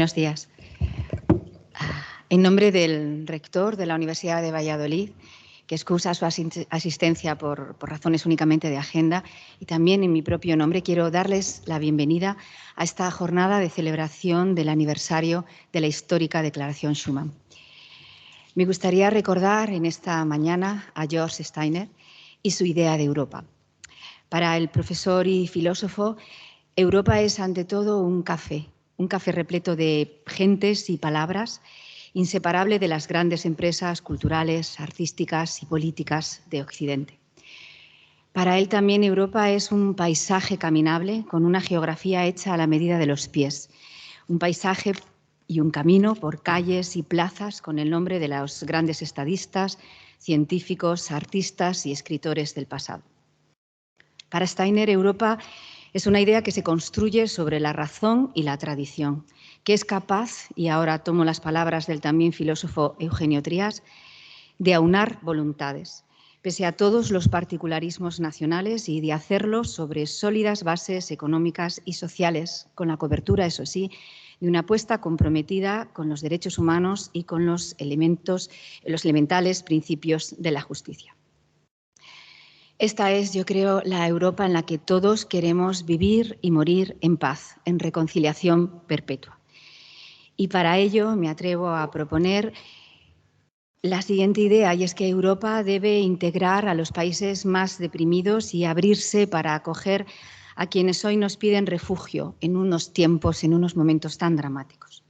Buenos días. En nombre del rector de la Universidad de Valladolid, que excusa su asistencia por razones únicamente de agenda, y también en mi propio nombre quiero darles la bienvenida a esta jornada de celebración del aniversario de la histórica Declaración Schuman. Me gustaría recordar en esta mañana a George Steiner y su idea de Europa. Para el profesor y filósofo, Europa es ante todo un café repleto de gentes y palabras, inseparable de las grandes empresas culturales, artísticas y políticas de Occidente. Para él también Europa es un paisaje caminable con una geografía hecha a la medida de los pies, un paisaje y un camino por calles y plazas con el nombre de los grandes estadistas, científicos, artistas y escritores del pasado. Para Steiner, Europa es una idea que se construye sobre la razón y la tradición, que es capaz, y ahora tomo las palabras del también filósofo Eugenio Trías, de aunar voluntades, pese a todos los particularismos nacionales, y de hacerlo sobre sólidas bases económicas y sociales, con la cobertura, eso sí, de una apuesta comprometida con los derechos humanos y con los elementales principios de la justicia. Esta es, yo creo, la Europa en la que todos queremos vivir y morir en paz, en reconciliación perpetua. Y para ello me atrevo a proponer la siguiente idea, y es que Europa debe integrar a los países más deprimidos y abrirse para acoger a quienes hoy nos piden refugio en unos tiempos, en unos momentos tan dramáticos.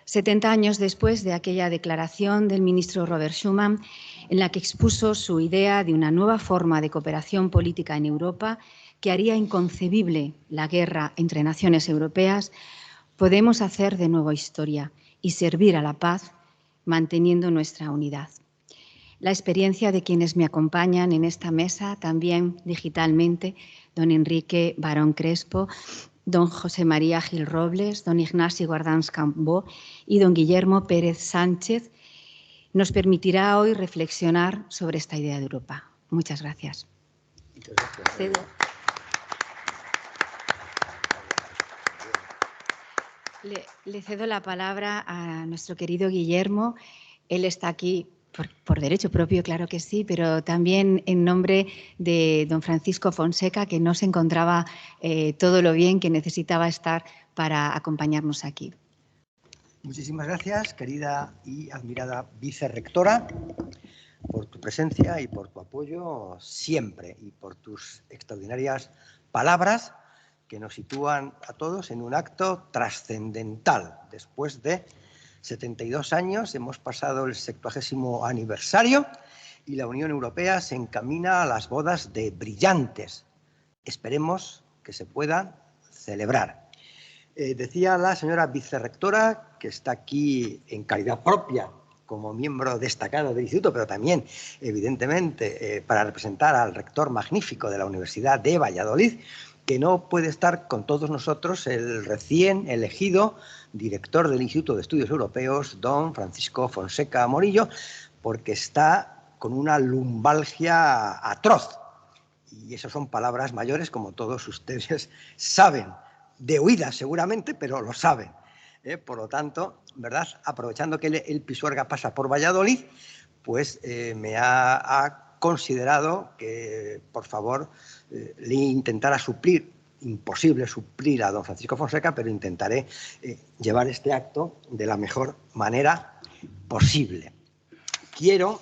70 años después de aquella declaración del ministro Robert Schuman, en la que expuso su idea de una nueva forma de cooperación política en Europa que haría inconcebible la guerra entre naciones europeas, podemos hacer de nuevo historia y servir a la paz manteniendo nuestra unidad. La experiencia de quienes me acompañan en esta mesa, también digitalmente, don Enrique Barón Crespo, don José María Gil Robles, don Ignacio Guardans Cambó y don Guillermo Pérez Sánchez, nos permitirá hoy reflexionar sobre esta idea de Europa. Muchas gracias. Le cedo la palabra a nuestro querido Guillermo. Él está aquí por derecho propio, claro que sí, pero también en nombre de don Francisco Fonseca, que no se encontraba todo lo bien que necesitaba estar para acompañarnos aquí. Muchísimas gracias, querida y admirada vicerrectora, por tu presencia y por tu apoyo siempre y por tus extraordinarias palabras que nos sitúan a todos en un acto trascendental. Después de 72 años hemos pasado el 70º aniversario y la Unión Europea se encamina a las bodas de brillantes. Esperemos que se puedan celebrar. Decía la señora vicerrectora, que está aquí en calidad propia como miembro destacado del Instituto, pero también, evidentemente, para representar al rector magnífico de la Universidad de Valladolid, que no puede estar con todos nosotros el recién elegido director del Instituto de Estudios Europeos, don Francisco Fonseca Morillo, porque está con una lumbalgia atroz. Y esas son palabras mayores, como todos ustedes saben, de oídas seguramente, pero lo saben. Por lo tanto, ¿verdad? Aprovechando que el Pisuerga pasa por Valladolid, pues me ha considerado que, por favor, le intentara suplir, imposible suplir a don Francisco Fonseca, pero intentaré llevar este acto de la mejor manera posible. Quiero,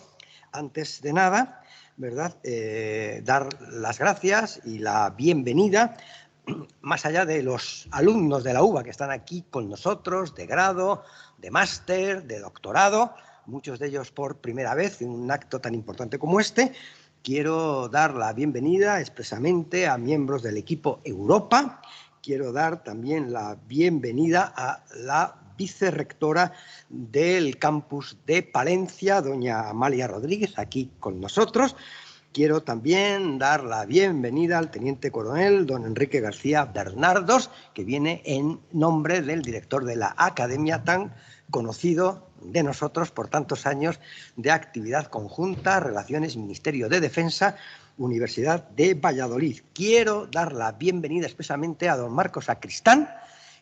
antes de nada, ¿verdad?, dar las gracias y la bienvenida, más allá de los alumnos de la UBA que están aquí con nosotros, de grado, de máster, de doctorado, muchos de ellos por primera vez en un acto tan importante como este. Quiero dar la bienvenida expresamente a miembros del equipo Europa. Quiero dar también la bienvenida a la vicerrectora del campus de Palencia, doña Amalia Rodríguez, aquí con nosotros. Quiero también dar la bienvenida al teniente coronel don Enrique García Bernardos, que viene en nombre del director de la academia, tan conocido de nosotros por tantos años de actividad conjunta, relaciones Ministerio de Defensa, Universidad de Valladolid. Quiero dar la bienvenida expresamente a don Marcos Sacristán,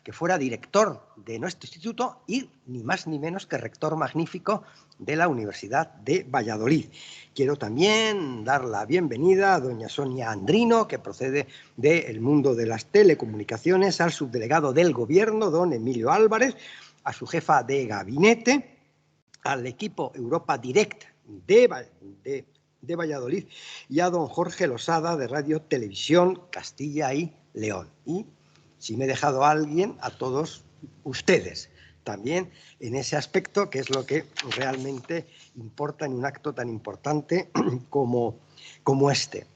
que fuera director de nuestro instituto y ni más ni menos que rector magnífico de la Universidad de Valladolid. Quiero también dar la bienvenida a doña Sonia Andrino, que procede del mundo de las telecomunicaciones, al subdelegado del Gobierno, don Emilio Álvarez, a su jefa de gabinete, al equipo Europa Direct de Valladolid y a don Jorge Losada de Radio Televisión Castilla y León. Y, si me he dejado a alguien, a todos ustedes también en ese aspecto, que es lo que realmente importa en un acto tan importante como este.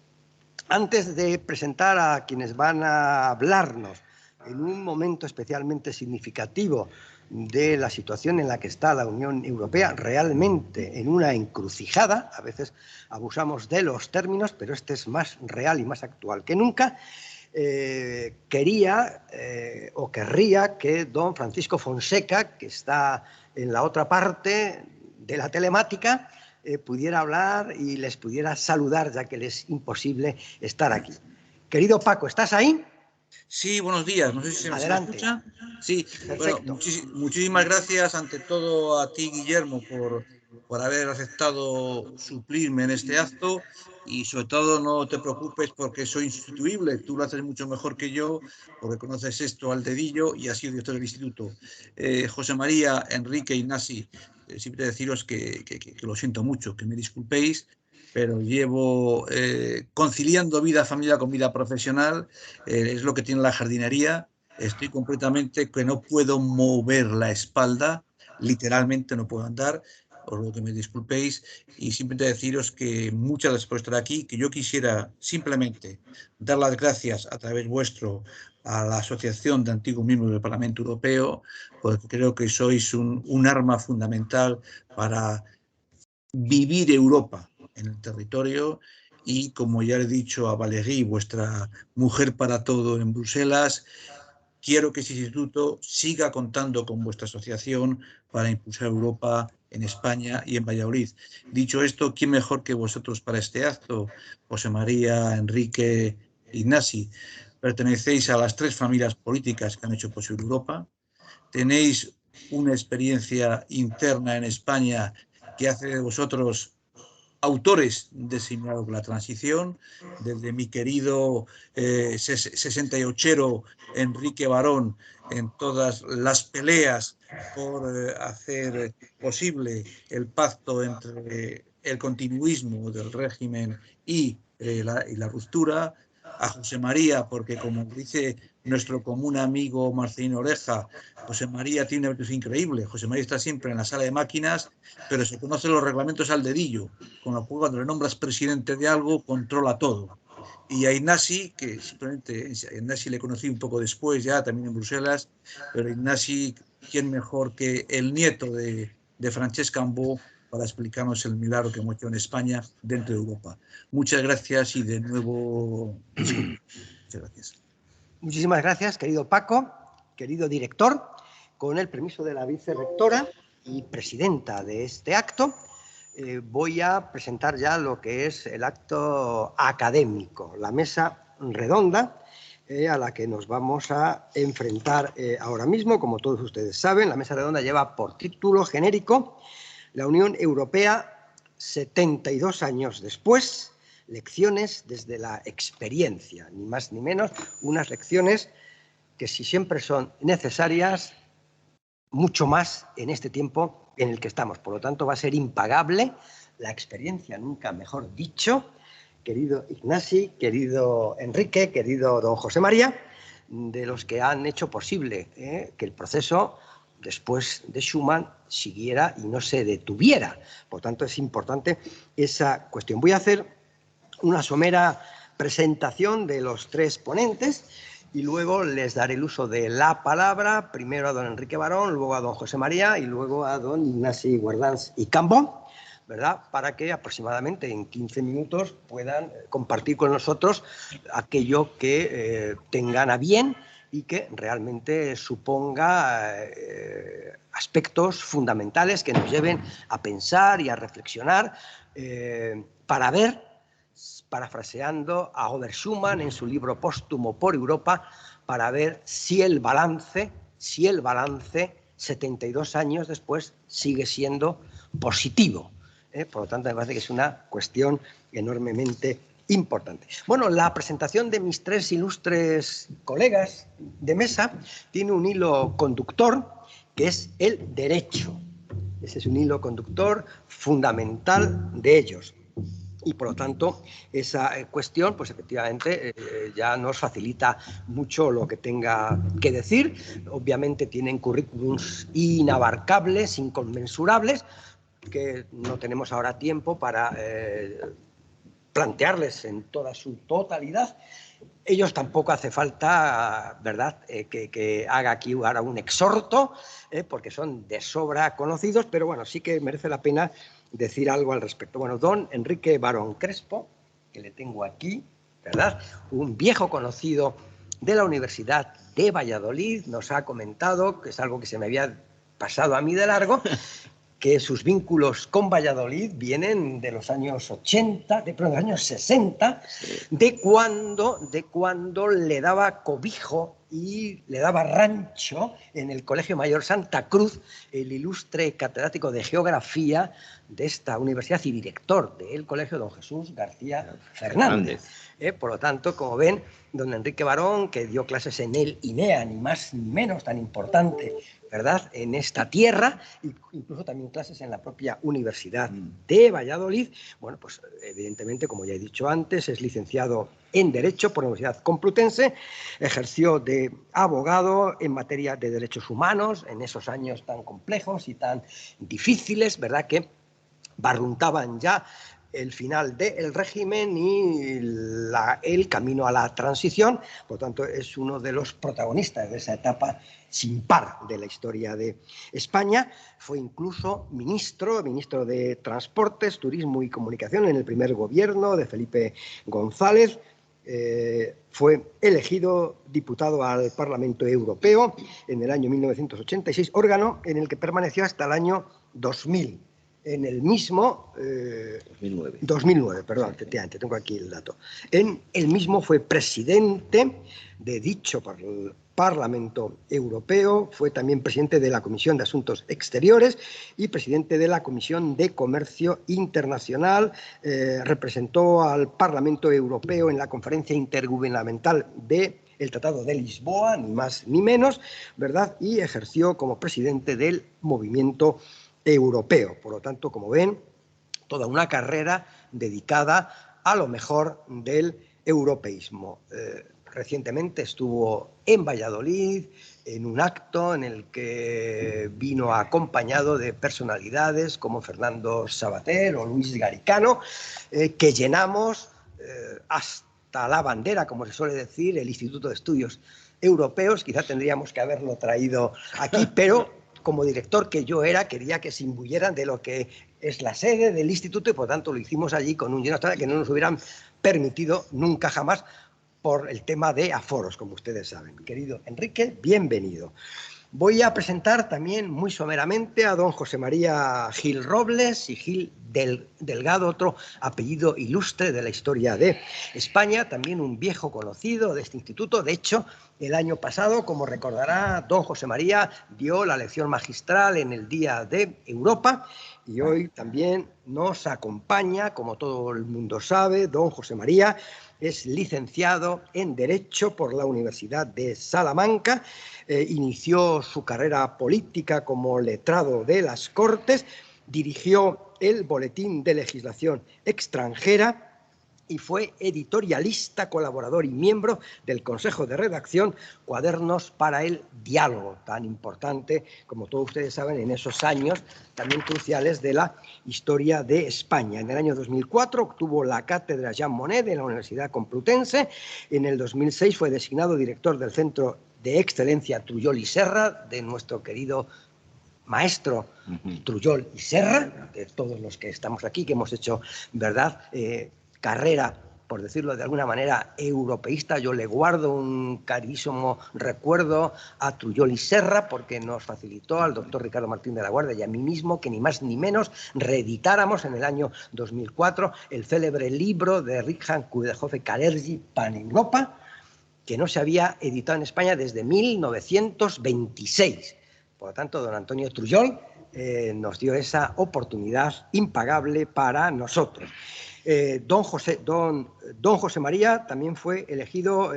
Antes de presentar a quienes van a hablarnos en un momento especialmente significativo de la situación en la que está la Unión Europea, realmente en una encrucijada, a veces abusamos de los términos, pero este es más real y más actual que nunca, querría que don Francisco Fonseca, que está en la otra parte de la telemática, pudiera hablar y les pudiera saludar, ya que les es imposible estar aquí. Querido Paco, ¿estás ahí? Sí, buenos días. No sé si se me escucha. Sí, perfecto. Bueno, muchísimas gracias ante todo a ti, Guillermo, por haber aceptado suplirme en este acto y sobre todo no te preocupes porque soy insustituible. Tú lo haces mucho mejor que yo porque conoces esto al dedillo y has sido director del instituto. José María, Enrique, Ignasi, siempre deciros que lo siento mucho, que me disculpéis, pero llevo conciliando vida familiar con vida profesional, es lo que tiene la jardinería. Estoy completamente que no puedo mover la espalda, literalmente no puedo andar, por lo que me disculpéis, y simplemente deciros que muchas gracias por estar aquí, que yo quisiera simplemente dar las gracias a través vuestro a la Asociación de Antiguos Miembros del Parlamento Europeo, porque creo que sois un arma fundamental para vivir Europa en el territorio y, como ya le he dicho a Valérie, vuestra mujer para todo en Bruselas, quiero que ese instituto siga contando con vuestra asociación para impulsar Europa en España y en Valladolid. Dicho esto, ¿quién mejor que vosotros para este acto? José María, Enrique, Ignasi. Pertenecéis a las 3 familias políticas que han hecho posible Europa. Tenéis una experiencia interna en España que hace de vosotros autores designados por la transición, desde mi querido 68ero Enrique Barón en todas las peleas por hacer posible el pacto entre el continuismo del régimen y la ruptura, a José María, porque como dice nuestro común amigo Marcelino Oreja, José María tiene una virtud increíble. José María está siempre en la sala de máquinas, pero se conocen los reglamentos al dedillo, con lo cual cuando le nombras presidente de algo, controla todo. Y a Ignasi, que simplemente a Ignasi le conocí un poco después ya, también en Bruselas, pero Ignasi, ¿quién mejor que el nieto de Francesca Ambó para explicarnos el milagro que hemos hecho en España dentro de Europa? Muchas gracias y de nuevo, disculpe. Muchas gracias. Muchísimas gracias, querido Paco, querido director. Con el permiso de la vicerrectora y presidenta de este acto, voy a presentar ya lo que es el acto académico, la mesa redonda a la que nos vamos a enfrentar ahora mismo. Como todos ustedes saben, la mesa redonda lleva por título genérico La Unión Europea 72 años después, lecciones desde la experiencia, ni más ni menos, unas lecciones que, si siempre son necesarias, mucho más en este tiempo en el que estamos. Por lo tanto, va a ser impagable la experiencia, nunca mejor dicho, querido Ignasi, querido Enrique, querido don José María, de los que han hecho posible que el proceso después de Schuman siguiera y no se detuviera. Por tanto, es importante esa cuestión. Voy a hacer una somera presentación de los 3 ponentes y luego les daré el uso de la palabra, primero a don Enrique Barón, luego a don José María y luego a don Ignasi Guardans y Cambó, ¿verdad? Para que aproximadamente en 15 minutos puedan compartir con nosotros aquello que tengan a bien y que realmente suponga aspectos fundamentales que nos lleven a pensar y a reflexionar para ver, parafraseando a Robert Schuman en su libro póstumo Por Europa, para ver si el balance si el balance 72 años después sigue siendo positivo. Por lo tanto, me parece que es una cuestión enormemente importante. Bueno, la presentación de mis tres ilustres colegas de mesa tiene un hilo conductor que es el derecho. Ese es un hilo conductor fundamental de ellos. Y por lo tanto, esa cuestión, pues efectivamente, ya nos facilita mucho lo que tenga que decir. Obviamente tienen currículums inabarcables, inconmensurables, que no tenemos ahora tiempo para plantearles en toda su totalidad. Ellos tampoco hace falta, ¿verdad?, que haga aquí ahora un exhorto, porque son de sobra conocidos, pero bueno, sí que merece la pena decir algo al respecto. Bueno, don Enrique Barón Crespo, que le tengo aquí, ¿verdad?, un viejo conocido de la Universidad de Valladolid, nos ha comentado, que es algo que se me había pasado a mí de largo, que sus vínculos con Valladolid vienen de los años 80, de los años 60, de cuando le daba cobijo y le daba rancho en el Colegio Mayor Santa Cruz el ilustre catedrático de Geografía de esta universidad y director del Colegio, don Jesús García Fernández. Por lo tanto, como ven, don Enrique Barón, que dio clases en el INEA, ni más ni menos, tan importante, ¿verdad?, en esta tierra, incluso también clases en la propia Universidad de Valladolid. Bueno, pues evidentemente, como ya he dicho antes, es licenciado en Derecho por la Universidad Complutense, ejerció de abogado en materia de derechos humanos en esos años tan complejos y tan difíciles, ¿verdad?, que barruntaban ya el final del régimen y el camino a la transición. Por lo tanto, es uno de los protagonistas de esa etapa sin par de la historia de España. Fue incluso ministro de Transportes, Turismo y Comunicación en el primer gobierno de Felipe González. Fue elegido diputado al Parlamento Europeo en el año 1986, órgano en el que permaneció hasta el año 2000. En el mismo... 2009, perdón, efectivamente, tengo aquí el dato. En el mismo fue presidente de dicho Parlamento Europeo, fue también presidente de la Comisión de Asuntos Exteriores y presidente de la Comisión de Comercio Internacional, representó al Parlamento Europeo en la Conferencia Intergubernamental del Tratado de Lisboa, ni más ni menos, ¿verdad?, y ejerció como presidente del Movimiento Europeo. Por lo tanto, como ven, toda una carrera dedicada a lo mejor del europeísmo. Recientemente estuvo en Valladolid en un acto en el que vino acompañado de personalidades como Fernando Savater o Luis Garicano, que llenamos hasta la bandera, como se suele decir, el Instituto de Estudios Europeos. Quizá tendríamos que haberlo traído aquí, pero como director que yo era, quería que se imbuyeran de lo que es la sede del instituto y por tanto lo hicimos allí con un lleno que no nos hubieran permitido nunca jamás por el tema de aforos, como ustedes saben. Querido Enrique, bienvenido. Voy a presentar también muy someramente a don José María Gil Robles y Gil Delgado, otro apellido ilustre de la historia de España, también un viejo conocido de este instituto. De hecho, el año pasado, como recordará, don José María dio la lección magistral en el Día de Europa y hoy también nos acompaña, como todo el mundo sabe, don José María es licenciado en Derecho por la Universidad de Salamanca, inició su carrera política como letrado de las Cortes, dirigió el Boletín de Legislación Extranjera y fue editorialista, colaborador y miembro del Consejo de Redacción Cuadernos para el Diálogo, tan importante, como todos ustedes saben, en esos años también cruciales de la historia de España. En el año 2004 obtuvo la cátedra Jean Monnet de la Universidad Complutense. En el 2006 fue designado director del Centro de Excelencia Trujol y Serra, de nuestro querido maestro Trujol y Serra, de todos los que estamos aquí, que hemos hecho, ¿verdad?, carrera, por decirlo de alguna manera, europeísta. Yo le guardo un carísimo recuerdo a Trujol y Serra porque nos facilitó al doctor Ricardo Martín de la Guardia y a mí mismo que ni más ni menos reeditáramos en el año 2004 el célebre libro de Richard Coudenhove-Kalergi, Pan Europa, que no se había editado en España desde 1926. Por lo tanto, don Antonio Trujol nos dio esa oportunidad impagable para nosotros. Don José María también fue elegido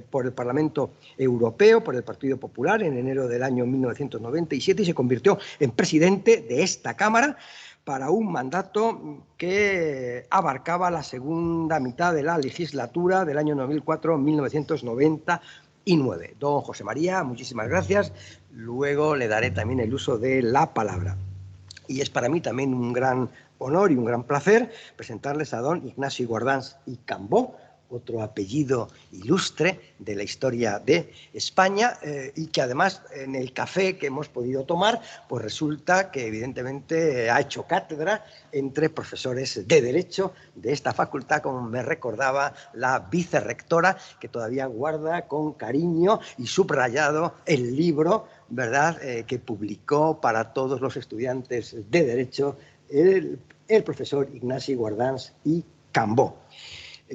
por el Parlamento Europeo, por el Partido Popular, en enero del año 1997 y se convirtió en presidente de esta Cámara para un mandato que abarcaba la segunda mitad de la legislatura del año 2004-1999. Don José María, muchísimas gracias. Luego le daré también el uso de la palabra. Y es para mí también un gran honor y un gran placer presentarles a don Ignacio Guardans y Cambó, otro apellido ilustre de la historia de España y que además en el café que hemos podido tomar, pues resulta que evidentemente ha hecho cátedra entre profesores de Derecho de esta facultad, como me recordaba la vicerrectora, que todavía guarda con cariño y subrayado el libro, ¿verdad?, que publicó para todos los estudiantes de Derecho el profesor Ignacio Guardans y Cambó,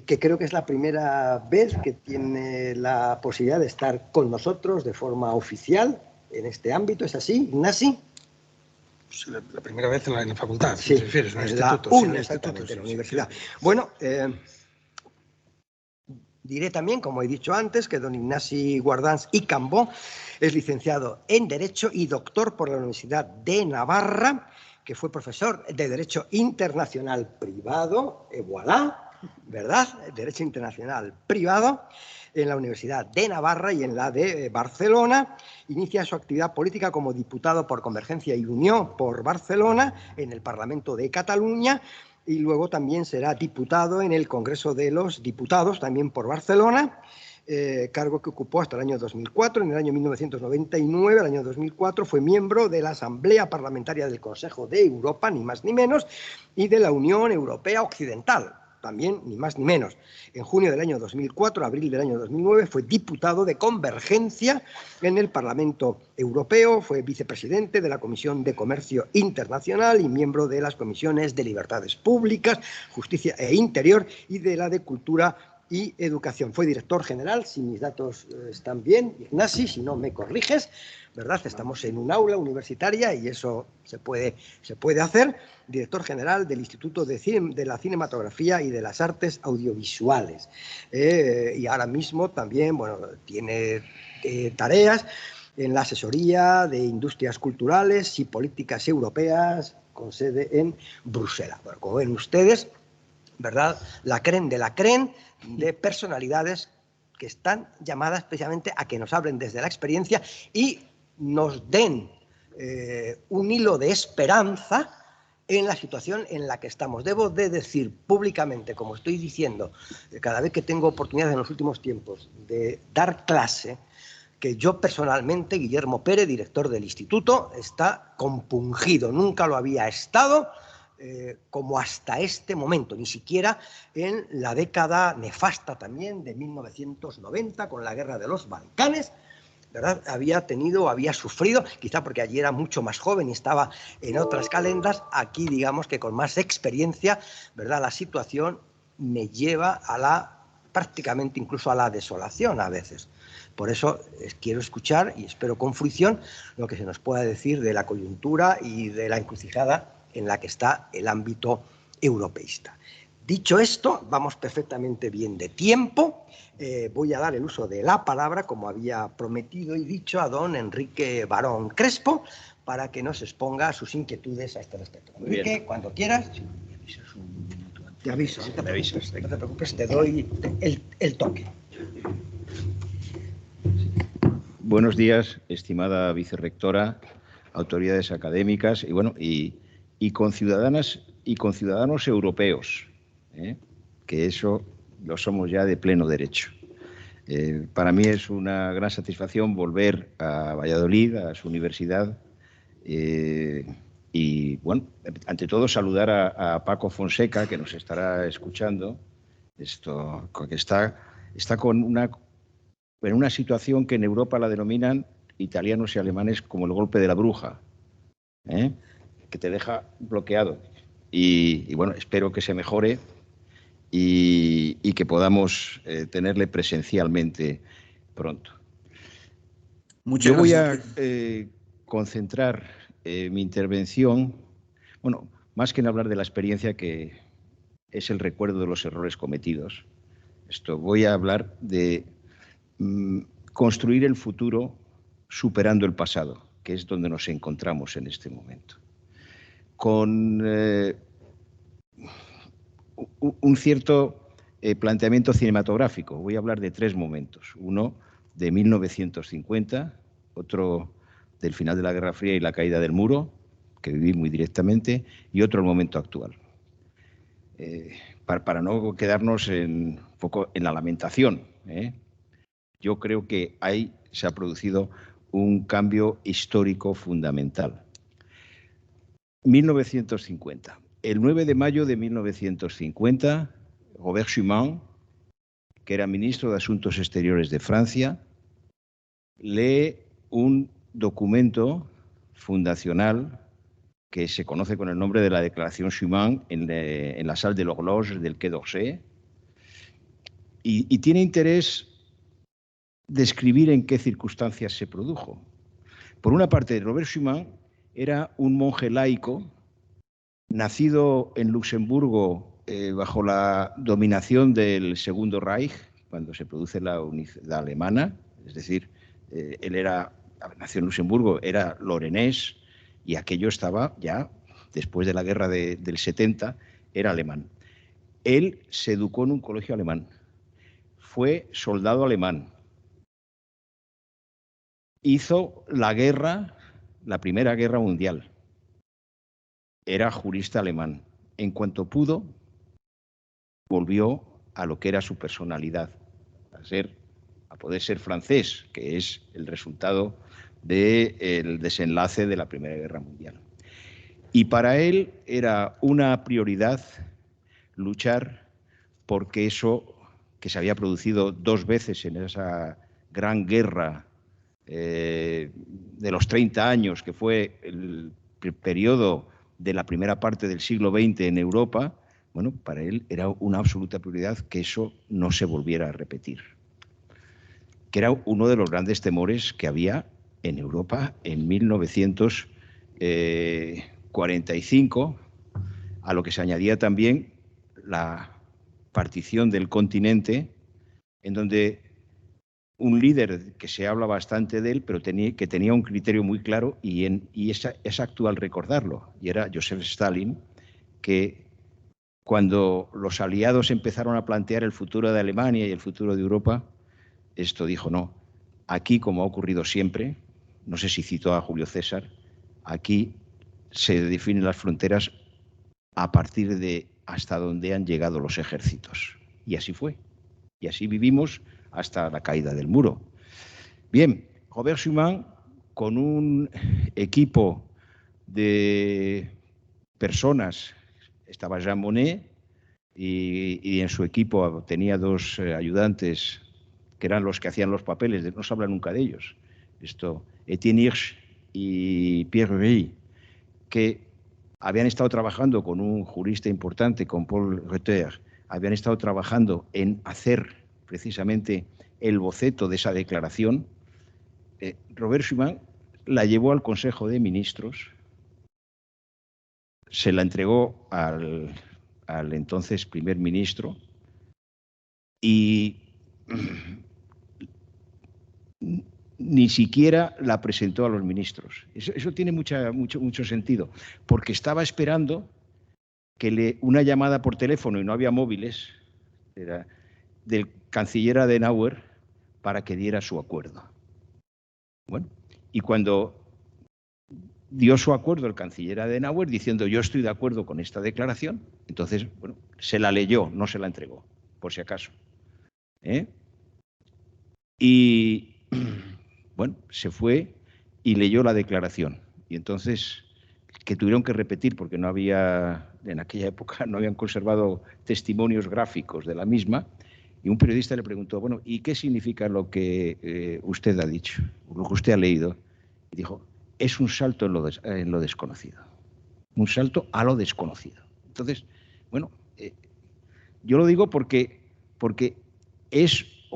que creo que es la primera vez que tiene la posibilidad de estar con nosotros de forma oficial en este ámbito. ¿Es así, Ignasi? Pues la primera vez en la facultad, sí, si refieres, en el instituto. Sí, exactamente, en la universidad. Sí. Bueno, diré también, como he dicho antes, que don Ignacio Guardans y Cambó es licenciado en Derecho y doctor por la Universidad de Navarra, que fue profesor de Derecho Internacional Privado, voilà, ¿verdad? Derecho Internacional Privado, en la Universidad de Navarra y en la de Barcelona. Inicia su actividad política como diputado por Convergencia y Unió por Barcelona en el Parlamento de Cataluña y luego también será diputado en el Congreso de los Diputados, también por Barcelona, cargo que ocupó hasta el año 2004. En el año 1999, el año 2004, fue miembro de la Asamblea Parlamentaria del Consejo de Europa, ni más ni menos, y de la Unión Europea Occidental, también ni más ni menos. En junio del año 2004, abril del año 2009, fue diputado de Convergencia en el Parlamento Europeo, fue vicepresidente de la Comisión de Comercio Internacional y miembro de las comisiones de Libertades Públicas, Justicia e Interior y de la de Cultura y Educación. Fue director general, si mis datos están bien, Ignasi, si no me corriges, ¿verdad? Estamos en un aula universitaria y eso se puede hacer. Director general del Instituto de la Cinematografía y de las Artes Audiovisuales. Y ahora mismo también, bueno, tiene tareas en la asesoría de industrias culturales y políticas europeas con sede en Bruselas. Bueno, como ven ustedes, ¿verdad?, la crème de la crème de personalidades que están llamadas especialmente a que nos hablen desde la experiencia y nos den un hilo de esperanza en la situación en la que estamos. Debo de decir públicamente, como estoy diciendo cada vez que tengo oportunidad en los últimos tiempos de dar clase, que yo personalmente, Guillermo Pérez, director del instituto, está compungido. Nunca lo había estado como hasta este momento, ni siquiera en la década nefasta también de 1990, con la guerra de los Balcanes, ¿verdad? Había sufrido, quizá porque allí era mucho más joven y estaba en otras calendas. Aquí, digamos que con más experiencia, ¿verdad?, la situación me lleva prácticamente incluso a la desolación a veces. Por eso quiero escuchar y espero con fruición lo que se nos pueda decir de la coyuntura y de la encrucijada en la que está el ámbito europeísta. Dicho esto, vamos perfectamente bien de tiempo. Voy a dar el uso de la palabra, como había prometido y dicho, a don Enrique Barón Crespo, para que nos exponga sus inquietudes a este respecto. Enrique, cuando quieras. Te aviso, no te preocupes, te doy el toque. Buenos días, estimada vicerrectora, autoridades académicas y conciudadanas y conciudadanos europeos, que eso lo somos ya de pleno derecho. Para mí es una gran satisfacción volver a Valladolid, a su universidad, y bueno, ante todo saludar a Paco Fonseca, que nos estará escuchando, que está en una situación que en Europa la denominan italianos y alemanes como el golpe de la bruja, que te deja bloqueado. Y bueno, espero que se mejore y que podamos tenerle presencialmente pronto. Muchas Yo voy gracias. a concentrar mi intervención, bueno, más que en hablar de la experiencia, que es el recuerdo de los errores cometidos. Voy a hablar de construir el futuro superando el pasado, que es donde nos encontramos en este momento. Con un cierto planteamiento cinematográfico. Voy a hablar de 3 momentos. Uno de 1950, otro del final de la Guerra Fría y la caída del muro, que viví muy directamente, y otro el momento actual. Para no quedarnos un poco en la lamentación, yo creo que ahí se ha producido un cambio histórico fundamental. 1950. El 9 de mayo de 1950, Robert Schuman, que era ministro de Asuntos Exteriores de Francia, lee un documento fundacional que se conoce con el nombre de la Declaración Schuman en la Salle de l'Horloge del Quai d'Orsay, y tiene interés describir en qué circunstancias se produjo. Por una parte, Robert Schuman era un monje laico, nacido en Luxemburgo bajo la dominación del Segundo Reich, cuando se produce la unidad alemana, es decir, él nació en Luxemburgo, era lorenés, y aquello estaba ya, después de la guerra del 70, era alemán. Él se educó en un colegio alemán, fue soldado alemán, hizo la Primera Guerra Mundial, era jurista alemán. En cuanto pudo, volvió a lo que era su personalidad, a poder ser francés, que es el resultado del desenlace de la Primera Guerra Mundial. Y para él era una prioridad luchar porque eso que se había producido 2 veces en esa gran guerra de los 30 años, que fue el periodo de la primera parte del siglo XX en Europa, bueno, para él era una absoluta prioridad que eso no se volviera a repetir, que era uno de los grandes temores que había en Europa en 1945, a lo que se añadía también la partición del continente, en donde un líder que se habla bastante de él, pero que tenía un criterio muy claro, y es actual recordarlo, y era Joseph Stalin, que cuando los aliados empezaron a plantear el futuro de Alemania y el futuro de Europa, esto dijo: no, aquí, como ha ocurrido siempre, no sé si citó a Julio César, aquí se definen las fronteras a partir de hasta donde han llegado los ejércitos. Y así fue. Y así vivimos hasta la caída del muro. Bien, Robert Schuman, con un equipo de personas, estaba Jean Monnet, y en su equipo tenía 2 ayudantes que eran los que hacían los papeles, no se habla nunca de ellos, Etienne Hirsch y Pierre Rueil, que habían estado trabajando con un jurista importante, con Paul Reuter, habían estado trabajando en hacer precisamente el boceto de esa declaración. Robert Schuman la llevó al Consejo de Ministros, se la entregó al entonces primer ministro, y ni siquiera la presentó a los ministros. Eso tiene mucho sentido, porque estaba esperando que una llamada por teléfono, y no había móviles, era del canciller Adenauer, para que diera su acuerdo. Bueno, y cuando dio su acuerdo el canciller Adenauer diciendo: yo estoy de acuerdo con esta declaración, entonces, bueno, se la leyó, no se la entregó, por si acaso. Y bueno, se fue y leyó la declaración. Y entonces, que tuvieron que repetir, porque no había, en aquella época no habían conservado testimonios gráficos de la misma, y un periodista le preguntó: bueno, ¿y qué significa lo que usted ha dicho, lo que usted ha leído? Y dijo: es un salto en lo desconocido. Un salto a lo desconocido. Entonces, bueno, Yo lo digo porque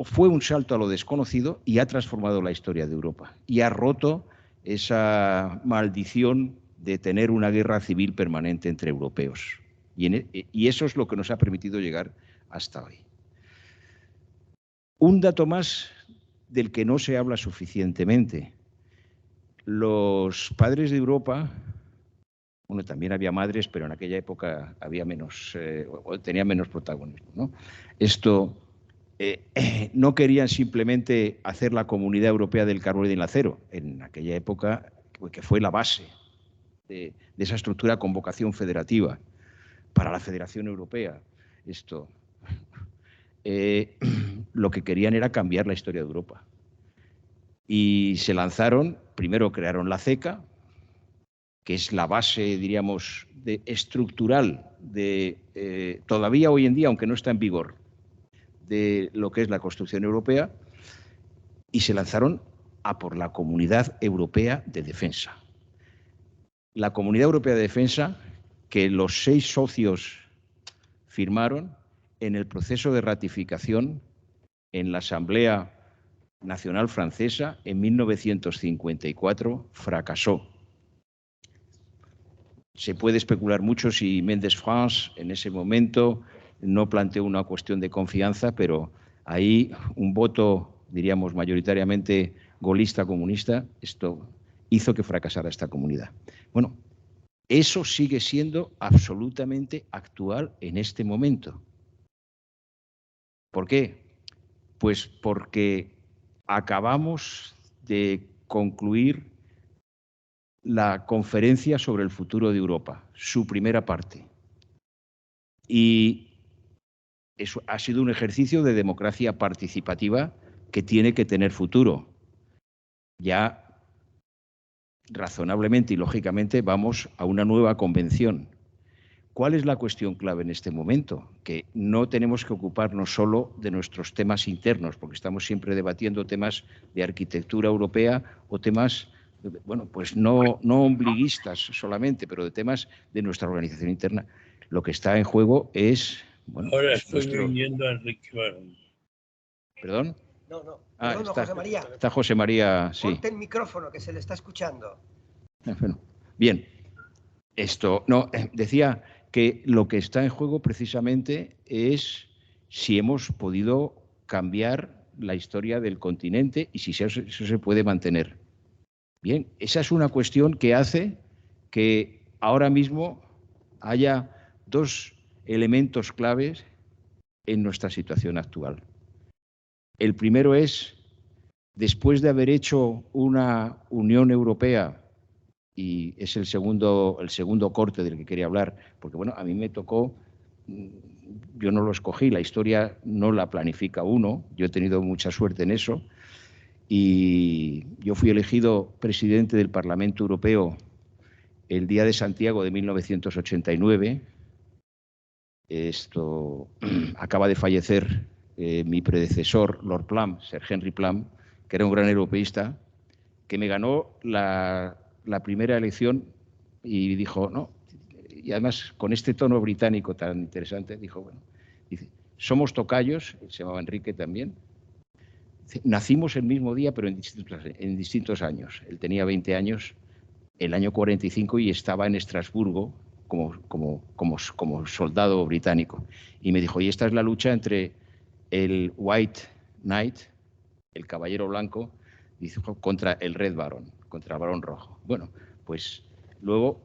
fue un salto a lo desconocido y ha transformado la historia de Europa y ha roto esa maldición de tener una guerra civil permanente entre europeos. Y eso es lo que nos ha permitido llegar hasta hoy. Un dato más del que no se habla suficientemente. Los padres de Europa, bueno, también había madres, pero en aquella época había menos, tenía menos protagonismo, ¿no? No querían simplemente hacer la Comunidad Europea del Carbón y del Acero, en aquella época que fue la base de esa estructura con vocación federativa para la Federación Europea. Lo que querían era cambiar la historia de Europa. Y se lanzaron, primero crearon la CECA, que es la base, diríamos, estructural de todavía hoy en día, aunque no está en vigor, de lo que es la construcción europea, y se lanzaron a por la Comunidad Europea de Defensa. La Comunidad Europea de Defensa, que los 6 socios firmaron en el proceso de ratificación en la Asamblea Nacional Francesa en 1954, fracasó. Se puede especular mucho si Mendes France en ese momento no planteó una cuestión de confianza, pero ahí un voto, diríamos, mayoritariamente golista comunista, esto hizo que fracasara esta comunidad. Bueno, eso sigue siendo absolutamente actual en este momento. ¿Por qué? Pues porque acabamos de concluir la conferencia sobre el futuro de Europa, su primera parte. Y eso ha sido un ejercicio de democracia participativa que tiene que tener futuro. Ya razonablemente y lógicamente vamos a una nueva convención. ¿Cuál es la cuestión clave en este momento? Que no tenemos que ocuparnos solo de nuestros temas internos, porque estamos siempre debatiendo temas de arquitectura europea o temas, bueno, pues no ombliguistas solamente, pero de temas de nuestra organización interna. Lo que está en juego es... Bueno, ahora estoy viendo a Enrique Barón. ¿Perdón? No. Ah, Perdón, José María. Está José María, sí. Ponte el micrófono, que se le está escuchando. Bueno, bien. Decía que lo que está en juego precisamente es si hemos podido cambiar la historia del continente y si eso se puede mantener. Bien, esa es una cuestión que hace que ahora mismo haya 2 elementos claves en nuestra situación actual. El primero es, después de haber hecho una Unión Europea, y es el segundo corte del que quería hablar, porque bueno, a mí me tocó, yo no lo escogí, la historia no la planifica uno, yo he tenido mucha suerte en eso, y yo fui elegido presidente del Parlamento Europeo el día de Santiago de 1989. Acaba de fallecer mi predecesor, Lord Plum, Sir Henry Plum, que era un gran europeísta, que me ganó la primera elección y dijo, no, y además con este tono británico tan interesante, dijo, bueno, dice, somos tocayos, se llamaba Enrique también, dice, nacimos el mismo día pero en distintos años. Él tenía 20 años, el año 45, y estaba en Estrasburgo como soldado británico. Y me dijo, y esta es la lucha entre el White Knight, el caballero blanco, dice, contra el Red Baron, contra el Barón Rojo. Bueno, pues luego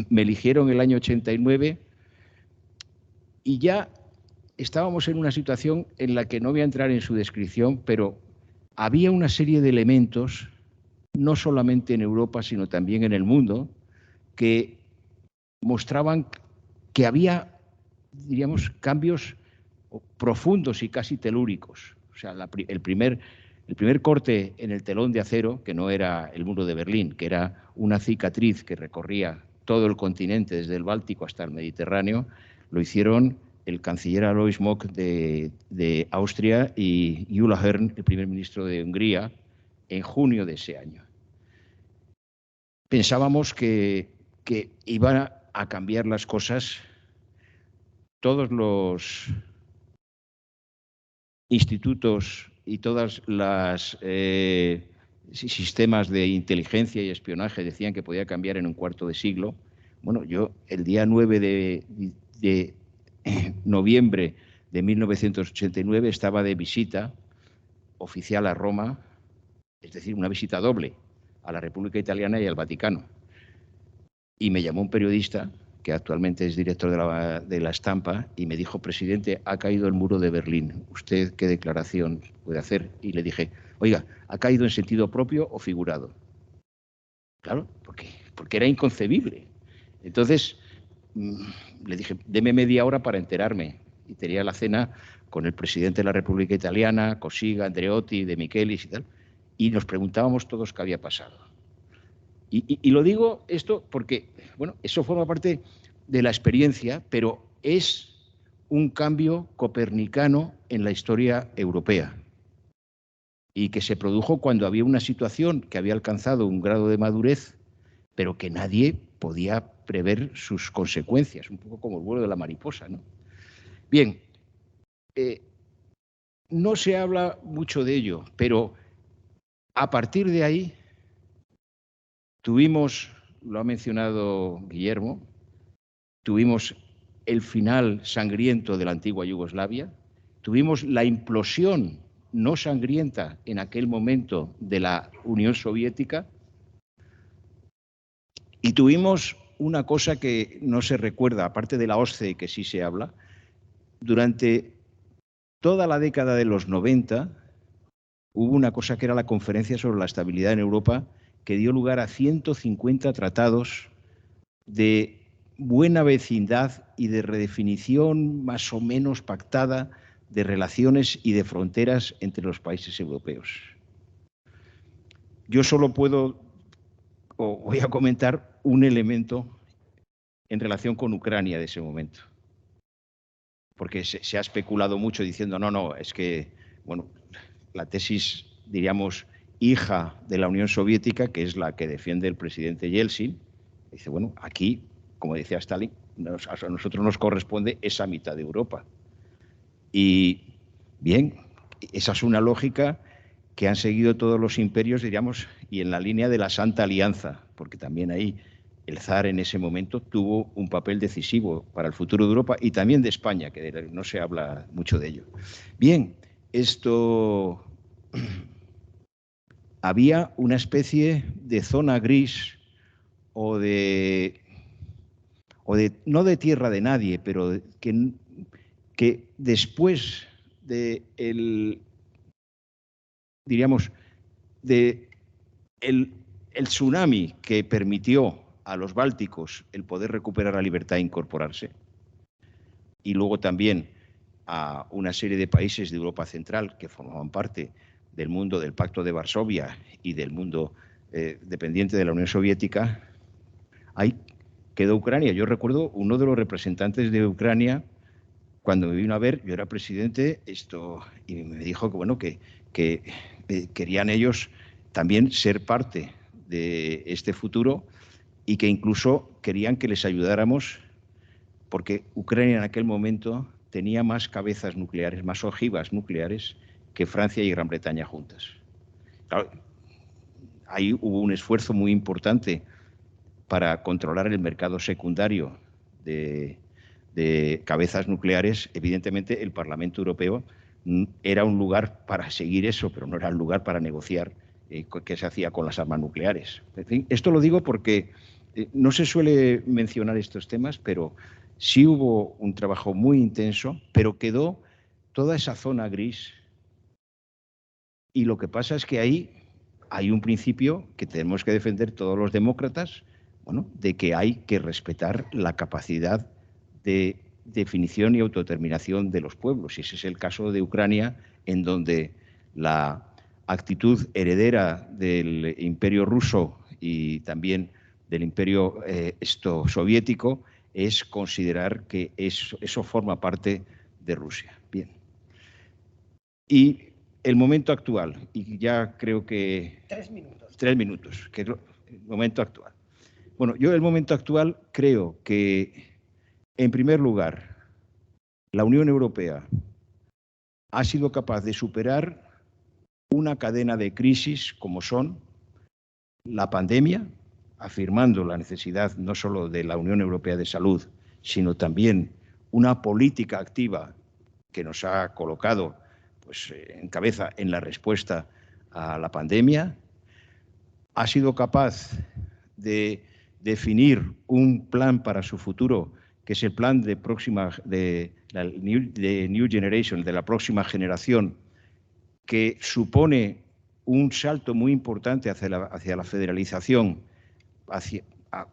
me eligieron el año 89 y ya estábamos en una situación en la que no voy a entrar en su descripción, pero había una serie de elementos, no solamente en Europa, sino también en el mundo, que mostraban que había, diríamos, cambios profundos y casi telúricos. O sea, el primer corte en el telón de acero, que no era el muro de Berlín, que era una cicatriz que recorría todo el continente, desde el Báltico hasta el Mediterráneo, lo hicieron el canciller Alois Mock de Austria y Gyula Herrn, el primer ministro de Hungría, en junio de ese año. Pensábamos que iban a cambiar las cosas todos los institutos y todas las sistemas de inteligencia y espionaje decían que podía cambiar en un cuarto de siglo. Bueno, yo el día 9 de noviembre de 1989 estaba de visita oficial a Roma, es decir, una visita doble a la República Italiana y al Vaticano. Y me llamó un periodista, que actualmente es director de la Estampa, y me dijo: presidente, ha caído el muro de Berlín, ¿usted qué declaración puede hacer? Y le dije: oiga, ¿ha caído en sentido propio o figurado? Claro, porque era inconcebible. Entonces le dije: deme media hora para enterarme. Y tenía la cena con el presidente de la República Italiana, Cossiga, Andreotti, De Michelis y tal, y nos preguntábamos todos qué había pasado. Y lo digo esto porque, bueno, eso forma parte de la experiencia, pero es un cambio copernicano en la historia europea y que se produjo cuando había una situación que había alcanzado un grado de madurez, pero que nadie podía prever sus consecuencias, un poco como el vuelo de la mariposa, ¿no? Bien, no se habla mucho de ello, pero a partir de ahí tuvimos, lo ha mencionado Guillermo, tuvimos el final sangriento de la antigua Yugoslavia, tuvimos la implosión no sangrienta en aquel momento de la Unión Soviética y tuvimos una cosa que no se recuerda, aparte de la OSCE que sí se habla, durante toda la década de los 90 hubo una cosa que era la Conferencia sobre la Estabilidad en Europa, que dio lugar a 150 tratados de buena vecindad y de redefinición más o menos pactada de relaciones y de fronteras entre los países europeos. Yo solo voy a comentar un elemento en relación con Ucrania de ese momento, porque se ha especulado mucho diciendo no, es que, bueno, la tesis, diríamos, hija de la Unión Soviética, que es la que defiende el presidente Yeltsin, dice, bueno, aquí, como decía Stalin, a nosotros nos corresponde esa mitad de Europa. Y bien, esa es una lógica que han seguido todos los imperios, diríamos, y en la línea de la Santa Alianza, porque también ahí el zar en ese momento tuvo un papel decisivo para el futuro de Europa y también de España, que no se habla mucho de ello. Bien, esto... había una especie de zona gris o de no de tierra de nadie, pero que después de diríamos, de el tsunami que permitió a los bálticos el poder recuperar la libertad e incorporarse, y luego también a una serie de países de Europa Central que formaban parte del mundo del Pacto de Varsovia y del mundo dependiente de la Unión Soviética, ahí quedó Ucrania. Yo recuerdo uno de los representantes de Ucrania, cuando me vino a ver, yo era presidente, y me dijo que, bueno, que querían ellos también ser parte de este futuro y que incluso querían que les ayudáramos, porque Ucrania en aquel momento tenía más cabezas nucleares, más ojivas nucleares que Francia y Gran Bretaña juntas. Claro, ahí hubo un esfuerzo muy importante para controlar el mercado secundario de cabezas nucleares. Evidentemente, el Parlamento Europeo era un lugar para seguir eso, pero no era un lugar para negociar qué se hacía con las armas nucleares. En fin, esto lo digo porque no se suele mencionar estos temas, pero sí hubo un trabajo muy intenso, pero quedó toda esa zona gris. Y lo que pasa es que ahí hay un principio que tenemos que defender todos los demócratas, bueno, de que hay que respetar la capacidad de definición y autodeterminación de los pueblos. Y ese es el caso de Ucrania, en donde la actitud heredera del imperio ruso y también del imperio soviético es considerar que eso forma parte de Rusia. Bien. Y el momento actual, y ya creo que... 3 minutos. 3 minutos, que es el momento actual. Bueno, yo el momento actual creo que, en primer lugar, la Unión Europea ha sido capaz de superar una cadena de crisis como son la pandemia, afirmando la necesidad no solo de la Unión Europea de Salud, sino también una política activa que nos ha colocado pues, en cabeza en la respuesta a la pandemia. Ha sido capaz de definir un plan para su futuro, que es el plan de New Generation, de la próxima generación, que supone un salto muy importante hacia la federalización,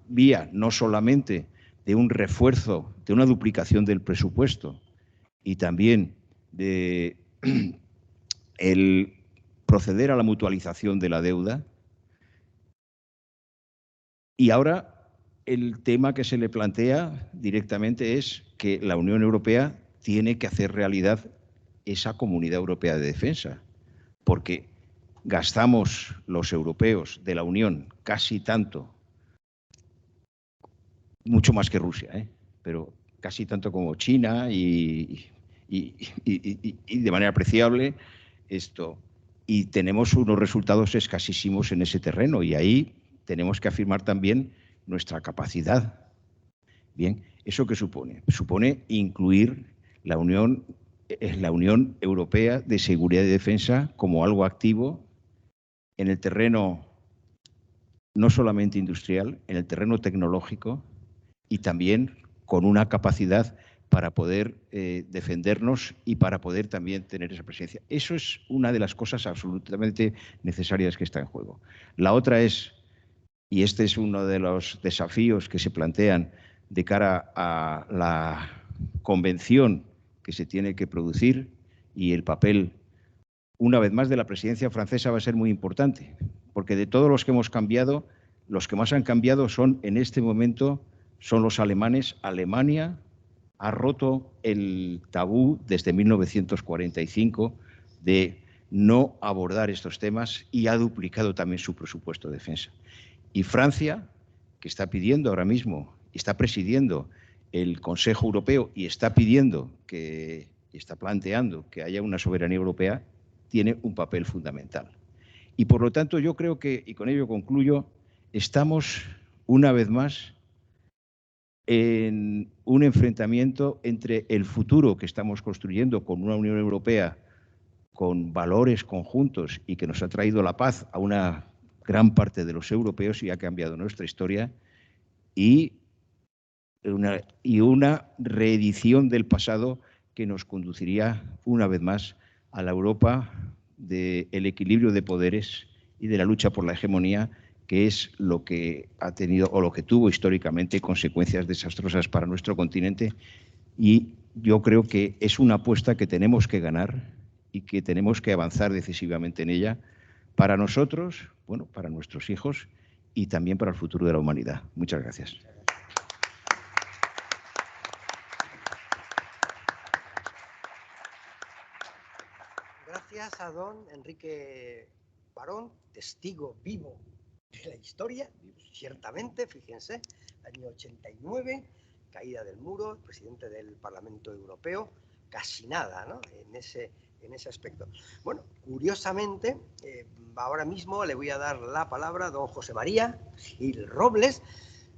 vía no solamente de un refuerzo, de una duplicación del presupuesto y también de el proceder a la mutualización de la deuda. Y ahora el tema que se le plantea directamente es que la Unión Europea tiene que hacer realidad esa Comunidad Europea de Defensa, porque gastamos los europeos de la Unión casi tanto, mucho más que Rusia, pero casi tanto como China y de manera apreciable esto. Y tenemos unos resultados escasísimos en ese terreno y ahí tenemos que afirmar también nuestra capacidad. Bien, ¿eso qué supone? Supone incluir la Unión Europea de Seguridad y Defensa como algo activo en el terreno no solamente industrial, en el terreno tecnológico y también con una capacidad para poder defendernos y para poder también tener esa presencia. Eso es una de las cosas absolutamente necesarias que está en juego. La otra es, y este es uno de los desafíos que se plantean de cara a la convención que se tiene que producir, y el papel, una vez más, de la presidencia francesa va a ser muy importante, porque de todos los que hemos cambiado, los que más han cambiado son, en este momento, son los alemanes. Alemania ha roto el tabú desde 1945 de no abordar estos temas y ha duplicado también su presupuesto de defensa. Y Francia, que está pidiendo ahora mismo, está presidiendo el Consejo Europeo y está planteando que haya una soberanía europea, tiene un papel fundamental. Y por lo tanto yo creo que, y con ello concluyo, estamos una vez más en un enfrentamiento entre el futuro que estamos construyendo con una Unión Europea con valores conjuntos y que nos ha traído la paz a una gran parte de los europeos y ha cambiado nuestra historia, y una reedición del pasado que nos conduciría una vez más a la Europa del equilibrio de poderes y de la lucha por la hegemonía, que es lo que ha tenido o lo que tuvo históricamente consecuencias desastrosas para nuestro continente. Y yo creo que es una apuesta que tenemos que ganar y que tenemos que avanzar decisivamente en ella para nosotros, bueno, para nuestros hijos y también para el futuro de la humanidad. Muchas gracias. Gracias a don Enrique Barón, testigo vivo de la historia, ciertamente, fíjense, año 89, caída del muro, presidente del Parlamento Europeo, casi nada, ¿no?, en ese aspecto. Bueno, curiosamente, ahora mismo le voy a dar la palabra a don José María Gil Robles,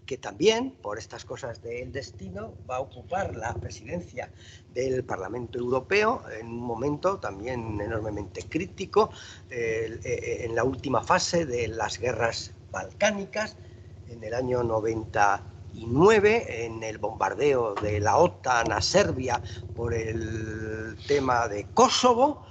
que también, por estas cosas del destino, va a ocupar la presidencia del Parlamento Europeo en un momento también enormemente crítico, en la última fase de las guerras balcánicas, en el año 99, en el bombardeo de la OTAN a Serbia por el tema de Kosovo.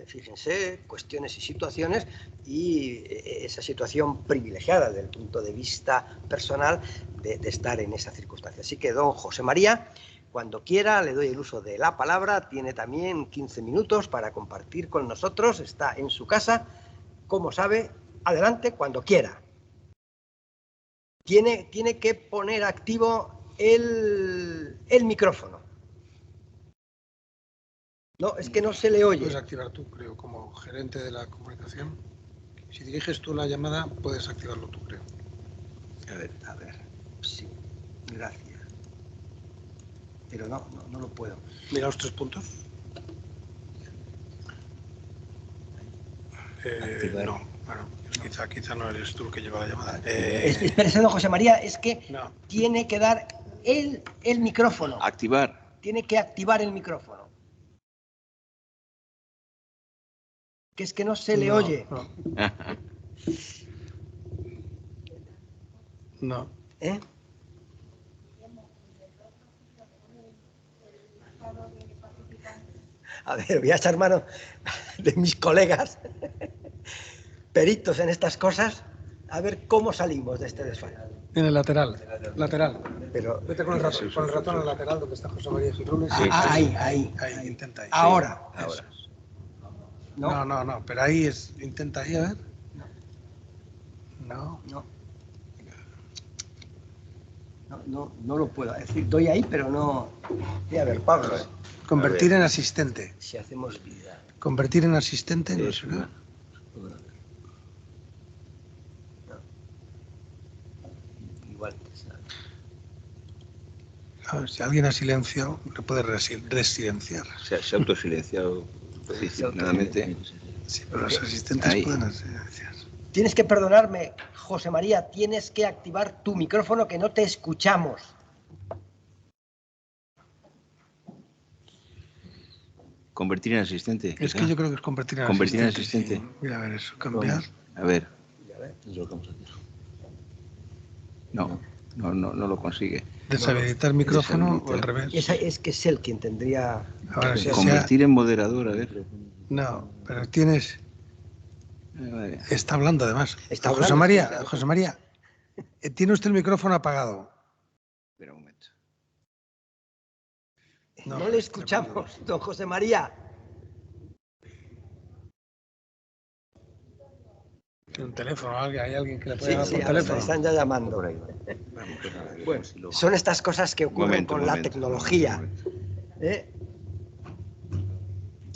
Fíjense, cuestiones y situaciones, y esa situación privilegiada desde el punto de vista personal de estar en esa circunstancia. Así que, don José María, cuando quiera le doy el uso de la palabra. Tiene también 15 minutos para compartir con nosotros. Está en su casa, como sabe. Adelante, cuando quiera. Tiene que poner activo el micrófono. No, es que no se le oye. Puedes activar tú, creo, como gerente de la comunicación. Si diriges tú la llamada, puedes activarlo tú, creo. A ver. Sí, gracias. pero no lo puedo. Mira los 3 puntos. No, bueno, quizá no eres tú el que lleva la llamada. Espérese, don José María, es que No. tiene que dar el micrófono. Activar. Tiene que activar el micrófono. Que es que no se le oye. No. ¿Eh? A ver, voy a echar mano de mis colegas peritos en estas cosas, a ver cómo salimos de este desfase. En el lateral. Pero Vete con el ratón al lateral donde está José María Girones. ahí. Intenta ahí. Ahora. Eso. No, pero ahí es. Intenta ahí, a ver. No lo puedo. Es decir, doy ahí, pero no. A ver, Pablo. Convertir en asistente. Si hacemos vida. Convertir en asistente no será. Igual. A ver, si alguien ha silenciado, le puede resilenciar. Se ha autosilenciado disciplinadamente. Sí, pero los asistentes Ahí. pueden silenciar. Tienes que perdonarme, José María, tienes que activar tu micrófono que no te escuchamos. Convertir en asistente. Es que yo creo que es convertir en Convertir en asistente. asistente. Sí. Mira, a ver eso, cambiar. A ver. Es lo que vamos a hacer. No lo consigue. Deshabilitar micrófono o al revés. Es que es él quien tendría... Ahora sí, Convertir en moderador, a ver. No, pero tienes... Vale. Está hablando además. Está José hablando, María, tiene usted el micrófono apagado. Espera un momento. No le escuchamos, don José María. Tiene un teléfono, hay alguien que le puede Sí, llamar por me teléfono. están ya llamando. Bueno, son estas cosas que ocurren con la tecnología.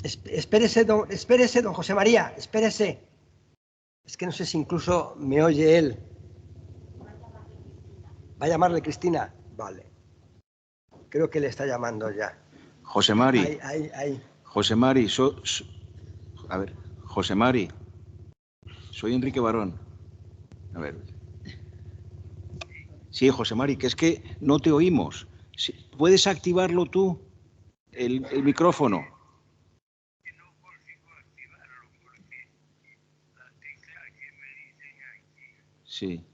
Espérese, don José María, espérese. Es que no sé si incluso me oye él. ¿Va a llamarle Cristina? Vale. Creo que le está llamando ya. José Mari. Ahí. José Mari, a ver, José Mari. Soy Enrique Barón. A ver. Sí, José Mari, que es que no te oímos. ¿Puedes activarlo tú, el micrófono? Sí.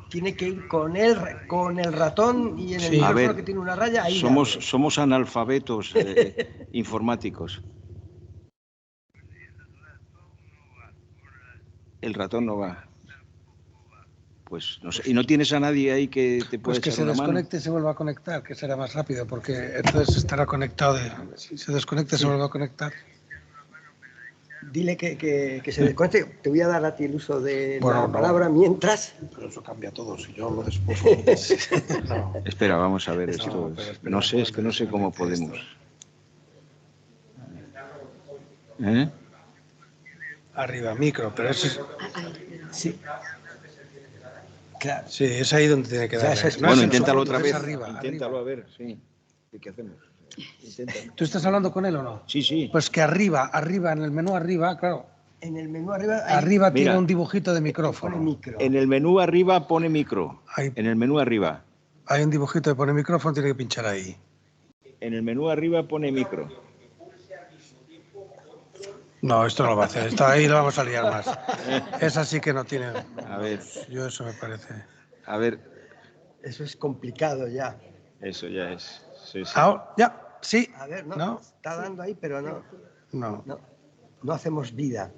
Tiene que ir con el ratón y en el micrófono que tiene una raya. Ahí somos analfabetos informáticos. El ratón no va. Pues no sé. ¿Y no tienes a nadie ahí que te pueda echar una mano? Pues que se desconecte y se vuelva a conectar, que será más rápido, porque entonces estará conectado. Si se desconecta y se vuelve a conectar. Dile que se desconecte. Te voy a dar a ti el uso de la palabra mientras. Pero eso cambia todo. Si yo lo despojo. No. Espera, vamos a ver esto. No sé, es que no sé cómo podemos. Arriba, micro, pero eso es... Sí. Claro. Sí, es ahí donde tiene que darle. Bueno, inténtalo otra vez. Arriba, inténtalo a ver, sí. ¿Qué hacemos? Inténtalo. ¿Tú estás hablando con él o no? Sí. Pues que arriba, en el menú arriba, claro. En el menú arriba... Arriba tiene un dibujito de micrófono. En el menú arriba pone micro. En el menú arriba. Hay un dibujito de pone micrófono, tiene que pinchar ahí. En el menú arriba pone micro. No, esto no lo va a hacer. Esto ahí lo vamos a liar más. Esa sí que no tiene... A ver. Yo eso me parece... A ver. Eso es complicado ya. Eso ya es. Sí. Ya, sí. A ver, no. Está dando ahí, pero no. No hacemos vida.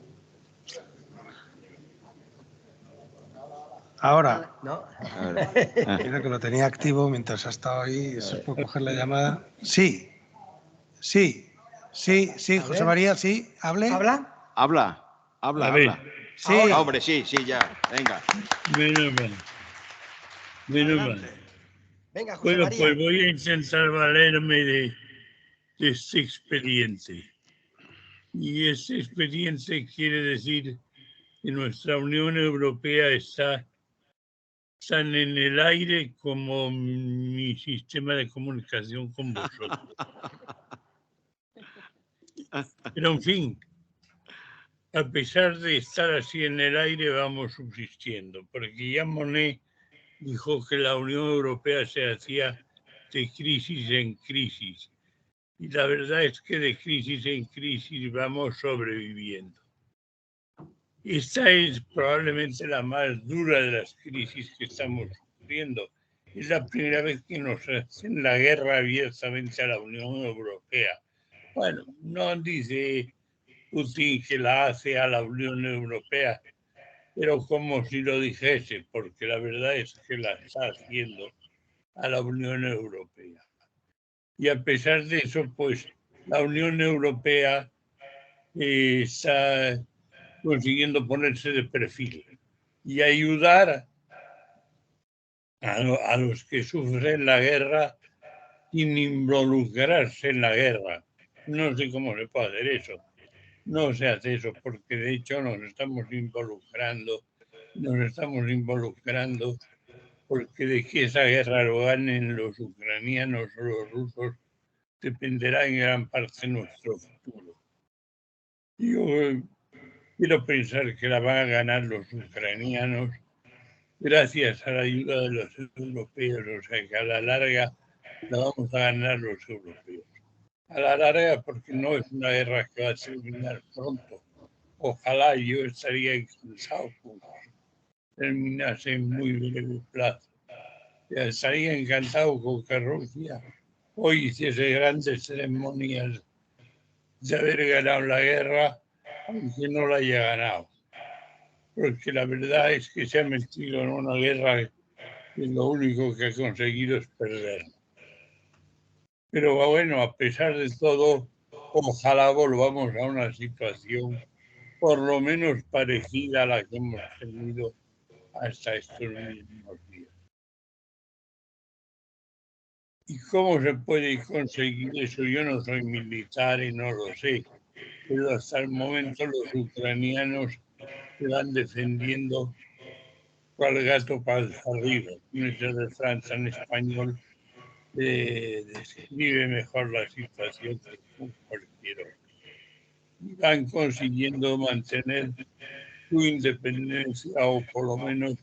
Ahora. No. Mira que lo tenía activo mientras ha estado ahí. Eso es por coger la llamada. Sí, José María, sí. ¿Habla? Habla. Sí. Hombre, sí, ya. Venga. Menos mal. Venga, José María. Pues voy a intentar valerme de esta experiencia. Y esta experiencia quiere decir que nuestra Unión Europea está están en el aire como mi sistema de comunicación con vosotros. Pero en fin, a pesar de estar así en el aire, vamos subsistiendo, porque ya Monnet dijo que la Unión Europea se hacía de crisis en crisis, y la verdad es que de crisis en crisis vamos sobreviviendo. Esta es probablemente la más dura de las crisis que estamos sufriendo. Es la primera vez que nos hacen la guerra abiertamente a la Unión Europea. Bueno, no dice Putin que la hace a la Unión Europea, pero como si lo dijese, porque la verdad es que la está haciendo a la Unión Europea. Y a pesar de eso, pues la Unión Europea está consiguiendo ponerse de perfil y ayudar a los que sufren la guerra sin involucrarse en la guerra. No sé cómo se puede hacer eso. No se hace eso porque de hecho nos estamos involucrando porque de que esa guerra lo ganen los ucranianos o los rusos dependerá en gran parte nuestro futuro. Yo quiero pensar que la van a ganar los ucranianos gracias a la ayuda de los europeos, o sea que a la larga la vamos a ganar los europeos. A la larga porque no es una guerra que va a terminar pronto. Ojalá yo estaría encantado con que terminase en muy breve plazo. Estaría encantado con que Rusia hoy hiciese grandes ceremonias de haber ganado la guerra, aunque no la haya ganado. Porque la verdad es que se ha metido en una guerra que lo único que ha conseguido es perder. Pero bueno, a pesar de todo, ojalá volvamos a una situación por lo menos parecida a la que hemos tenido hasta estos mismos días. ¿Y cómo se puede conseguir eso? Yo no soy militar y no lo sé, pero hasta el momento los ucranianos se van defendiendo cual gato panza arriba. Ese refrán en español describe mejor la situación que cualquier otro. Y van consiguiendo mantener su independencia o por lo menos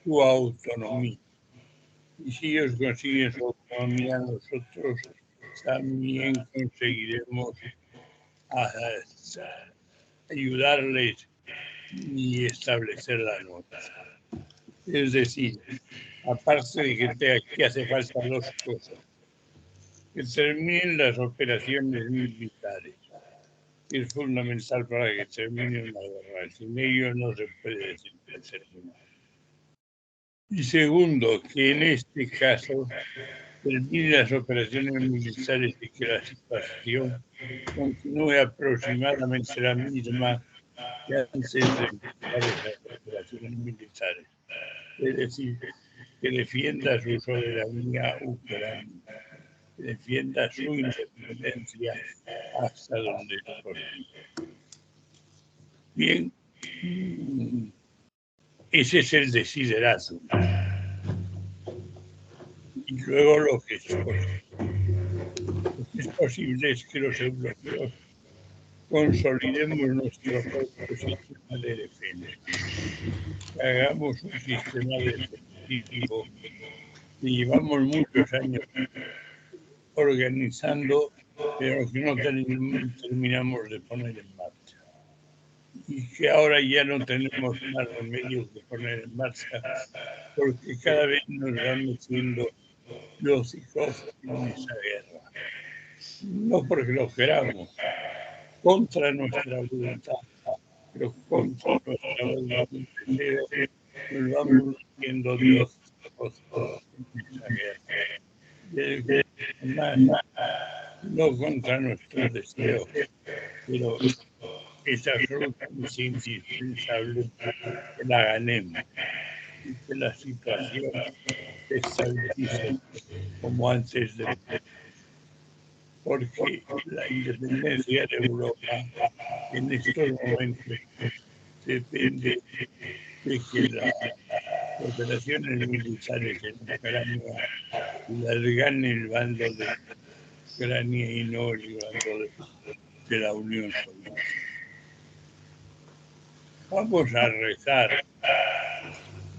su autonomía. Y si ellos consiguen su autonomía, nosotros también conseguiremos ayudarles y establecer la nuestra. Es decir, aparte de que aquí hace falta dos cosas: que terminen las operaciones militares, que es fundamental para que termine una guerra. Sin ello no se puede decir que termine. Y segundo, que en este caso terminen las operaciones militares y que la situación continúe aproximadamente la misma que antes de empezar esas operaciones militares. Es decir, que defienda su soberanía ucraniana, que defienda su independencia hasta donde es posible. Bien, ese es el desideratum. Y luego lo que es posible. Lo que es posible es que los europeos consolidemos nuestro propio sistema de defensa, que hagamos un sistema defensivo que llevamos muchos años organizando, pero que no terminamos de poner en marcha. Y que ahora ya no tenemos más remedio que poner en marcha, porque cada vez nos van metiendo los psicólogos en esa guerra. No porque lo queramos, contra nuestra voluntad, pero contra nuestra voluntad nos vamos metiendo Dios en esa guerra. Además, no contra nuestros deseos, pero es absolutamente indispensable que la ganemos y que la situación se estabilice como antes de... Porque la independencia de Europa en estos momentos depende de que operaciones militares en Ucrania las gane el bando de Ucrania y no el bando de la Unión Soviética. Vamos a rezar,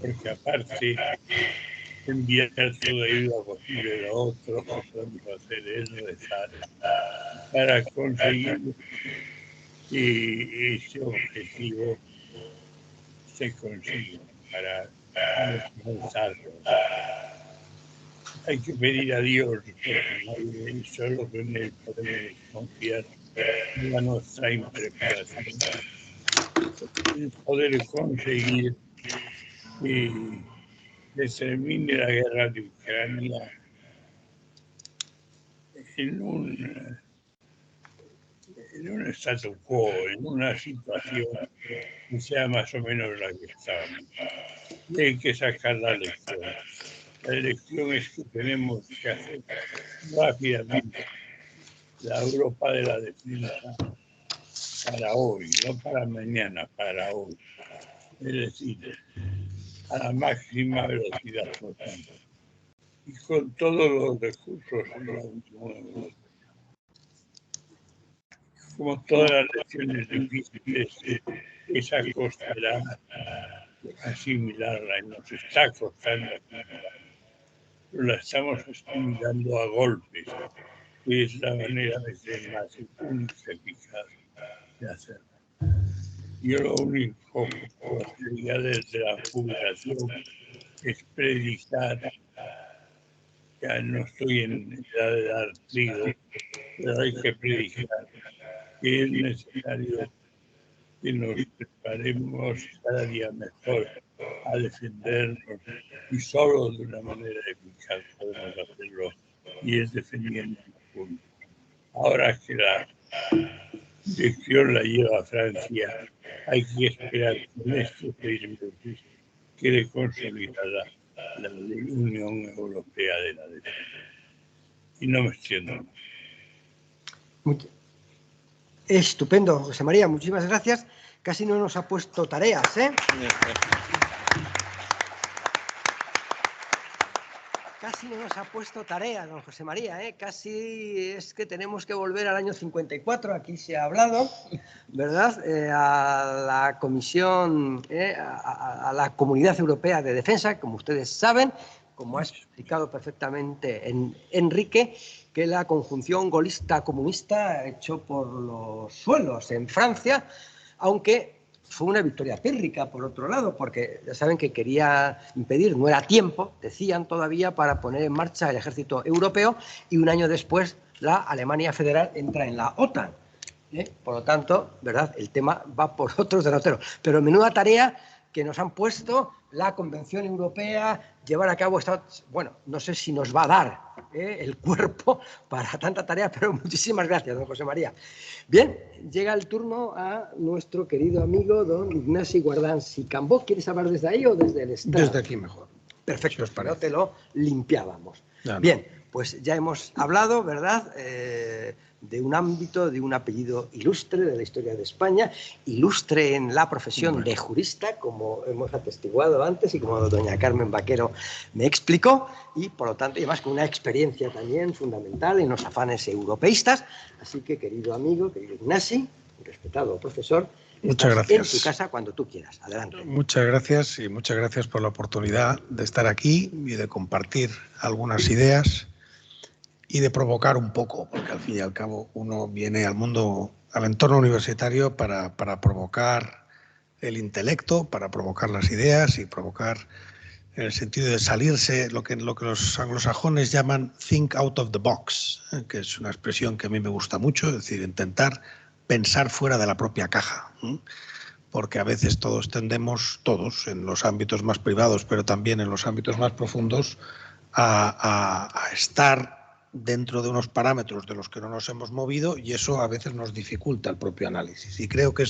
porque aparte enviar toda ayuda posible a otros, lo que podemos hacer es rezar para conseguir que ese objetivo se consiga, para alcanzarlo. Hay que pedir a Dios, porque solo en Él podemos confiar en la nuestra impreparación, el poder conseguir que se termine la guerra de Ucrania en un statu quo, en una situación que sea más o menos la que estábamos. Y hay que sacar la lección. La lección es que tenemos que hacer rápidamente la Europa de la defensa para hoy, no para mañana, para hoy. Es decir, a la máxima velocidad posible y con todos los recursos en la Unión Europea. Como todas las lecciones difíciles, esa costará asimilarla y nos está costando asimilarla. Pero la estamos asimilando a golpes, que es la manera de ser más única y eficaz de hacerlo. Yo lo único que puedo hacer ya desde la jubilación es predicar. Ya no estoy en edad de dar trigo, pero hay que predicar que es necesario que nos preparemos cada día mejor a defendernos, y solo de una manera eficaz podemos hacerlo, y es defendiendo los puntos. Ahora que la dirección la lleva Francia, hay que esperar que en estos 6 meses quede consolidada la Unión Europea de la Defensa. Y no me extiendo más. Estupendo, José María, muchísimas gracias. Casi no nos ha puesto tareas, ¿eh? Casi no nos ha puesto tareas, don José María, ¿eh? Casi es que tenemos que volver al año 54, aquí se ha hablado, ¿verdad? A la Comisión, a la Comunidad Europea de Defensa, como ustedes saben, como ha explicado perfectamente Enrique, que la conjunción golista-comunista echó por los suelos en Francia, aunque fue una victoria pírrica, por otro lado, porque ya saben que quería impedir, no era tiempo, decían todavía, para poner en marcha el ejército europeo, y un año después la Alemania Federal entra en la OTAN. Por lo tanto, ¿verdad?, el tema va por otros derroteros. Pero menuda tarea que nos han puesto la Convención Europea, llevar a cabo esta... Bueno, no sé si nos va a dar el cuerpo para tanta tarea, pero muchísimas gracias, don José María. Bien, llega el turno a nuestro querido amigo don Ignasi Guardans y Cambó. ¿Quieres hablar desde ahí o desde el estrado? Desde aquí mejor. Perfecto, si no te lo limpiábamos. No. Bien, pues ya hemos hablado, ¿verdad?, de un ámbito, de un apellido ilustre de la historia de España, ilustre en la profesión de jurista, como hemos atestiguado antes y como doña Carmen Vaquero me explicó, y por lo tanto, y además con una experiencia también fundamental en los afanes europeístas. Así que, querido amigo, querido Ignasi, respetado profesor, muchas gracias. En tu casa cuando tú quieras. Adelante. Muchas gracias, y muchas gracias por la oportunidad de estar aquí y de compartir algunas ideas y de provocar un poco, porque al fin y al cabo uno viene al mundo, al entorno universitario para provocar el intelecto, para provocar las ideas y provocar en el sentido de salirse, lo que los anglosajones llaman think out of the box, que es una expresión que a mí me gusta mucho, es decir, intentar pensar fuera de la propia caja, porque a veces todos tendemos, todos, en los ámbitos más privados, pero también en los ámbitos más profundos, a estar dentro de unos parámetros de los que no nos hemos movido, y eso a veces nos dificulta el propio análisis. Y creo que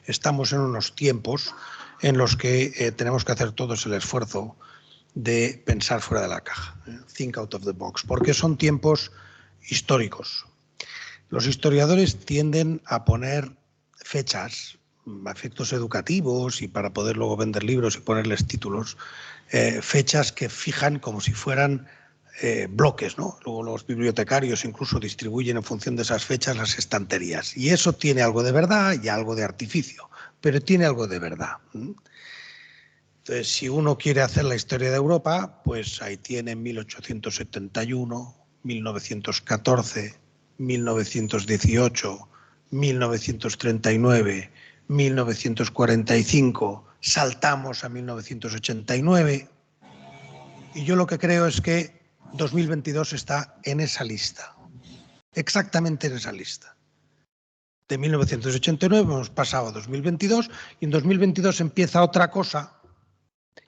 estamos en unos tiempos en los que tenemos que hacer todos el esfuerzo de pensar fuera de la caja, think out of the box, porque son tiempos históricos. Los historiadores tienden a poner fechas efectos educativos y para poder luego vender libros y ponerles títulos, fechas que fijan como si fueran bloques, ¿no? Luego los bibliotecarios incluso distribuyen en función de esas fechas las estanterías. Y eso tiene algo de verdad y algo de artificio, pero tiene algo de verdad. Entonces, si uno quiere hacer la historia de Europa, pues ahí tiene 1871, 1914, 1918, 1939, 1945, saltamos a 1989, y yo lo que creo es que 2022 está en esa lista, exactamente en esa lista. De 1989 hemos pasado a 2022 y en 2022 empieza otra cosa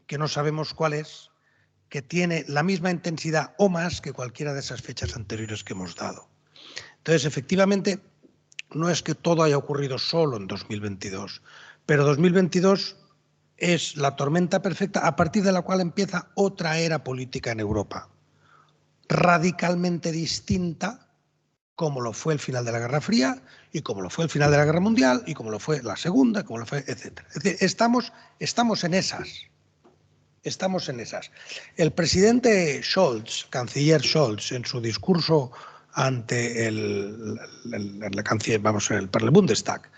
que no sabemos cuál es, que tiene la misma intensidad o más que cualquiera de esas fechas anteriores que hemos dado. Entonces, efectivamente, no es que todo haya ocurrido solo en 2022, pero 2022 es la tormenta perfecta a partir de la cual empieza otra era política en Europa, radicalmente distinta, como lo fue el final de la Guerra Fría y como lo fue el final de la Guerra Mundial y como lo fue la Segunda, como lo fue, etc. Es decir, estamos en esas. Estamos en esas. El presidente Scholz, canciller Scholz, en su discurso ante el Bundestag,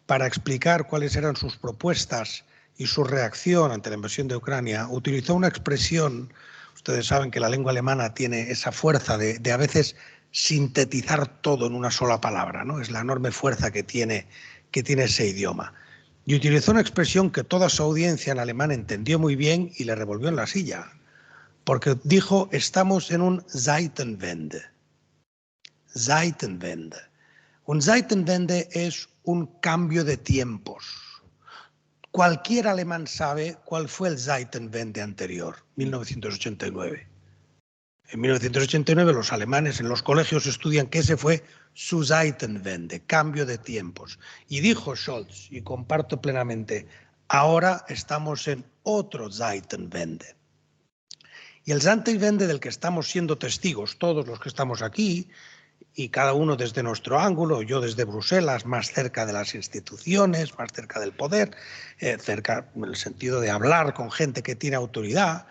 para explicar cuáles eran sus propuestas y su reacción ante la invasión de Ucrania, utilizó una expresión, ustedes saben que la lengua alemana tiene esa fuerza de a veces sintetizar todo en una sola palabra, ¿no? Es la enorme fuerza que tiene ese idioma. Y utilizó una expresión que toda su audiencia en alemán entendió muy bien y le revolvió en la silla, porque dijo, estamos en un Zeitenwende. Zeitenwende. Un Zeitenwende es un cambio de tiempos. Cualquier alemán sabe cuál fue el Zeitenwende anterior, 1989. En 1989 los alemanes en los colegios estudian que ese fue su Zeitenwende, cambio de tiempos. Y dijo Scholz, y comparto plenamente, ahora estamos en otro Zeitenwende. Y el Zeitenwende del que estamos siendo testigos, todos los que estamos aquí, y cada uno desde nuestro ángulo, yo desde Bruselas, más cerca de las instituciones, más cerca del poder, cerca en el sentido de hablar con gente que tiene autoridad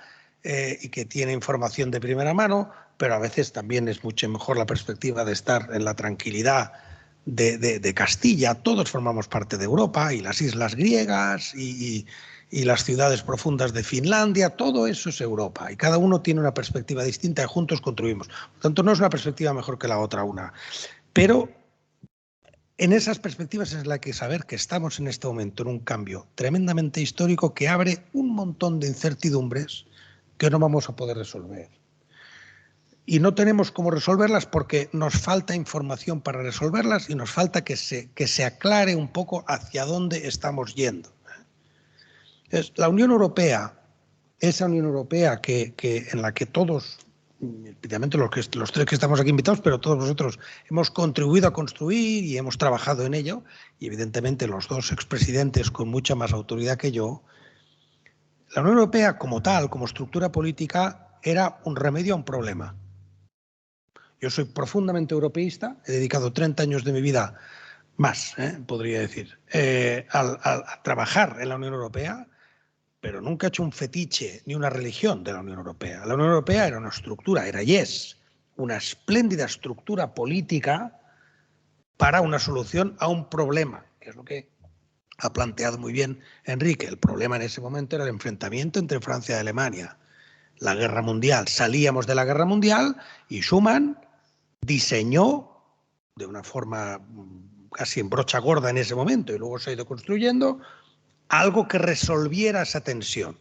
y que tiene información de primera mano, pero a veces también es mucho mejor la perspectiva de estar en la tranquilidad de Castilla. Todos formamos parte de Europa y las islas griegas y las ciudades profundas de Finlandia, todo eso es Europa y cada uno tiene una perspectiva distinta y juntos construimos. Por tanto, no es una perspectiva mejor que la otra una. Pero en esas perspectivas es la que saber que estamos en este momento en un cambio tremendamente histórico que abre un montón de incertidumbres que no vamos a poder resolver. Y no tenemos cómo resolverlas porque nos falta información para resolverlas y nos falta que se aclare un poco hacia dónde estamos yendo. La Unión Europea, esa Unión Europea en la que todos, especialmente los tres que estamos aquí invitados, pero todos nosotros hemos contribuido a construir y hemos trabajado en ello, y evidentemente los dos expresidentes con mucha más autoridad que yo, la Unión Europea como tal, como estructura política, era un remedio a un problema. Yo soy profundamente europeísta, he dedicado 30 años de mi vida, más, podría decir, a trabajar en la Unión Europea, pero nunca he hecho un fetiche ni una religión de la Unión Europea. La Unión Europea era una estructura, era y es una espléndida estructura política para una solución a un problema, que es lo que ha planteado muy bien Enrique. El problema en ese momento era el enfrentamiento entre Francia y Alemania, la guerra mundial. Salíamos de la guerra mundial y Schuman diseñó de una forma casi en brocha gorda en ese momento y luego se ha ido construyendo algo que resolviera esa tensión.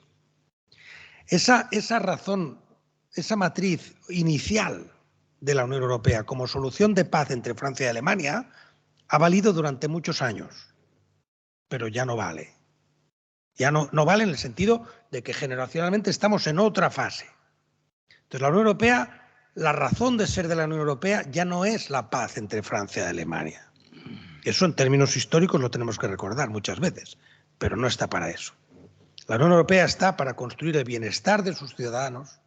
Esa razón, esa matriz inicial de la Unión Europea como solución de paz entre Francia y Alemania ha valido durante muchos años, pero ya no vale. Ya no vale en el sentido de que generacionalmente estamos en otra fase. Entonces la Unión Europea, la razón de ser de la Unión Europea ya no es la paz entre Francia y Alemania. Eso en términos históricos lo tenemos que recordar muchas veces, pero no está para eso. La Unión Europea está para construir el bienestar de sus ciudadanos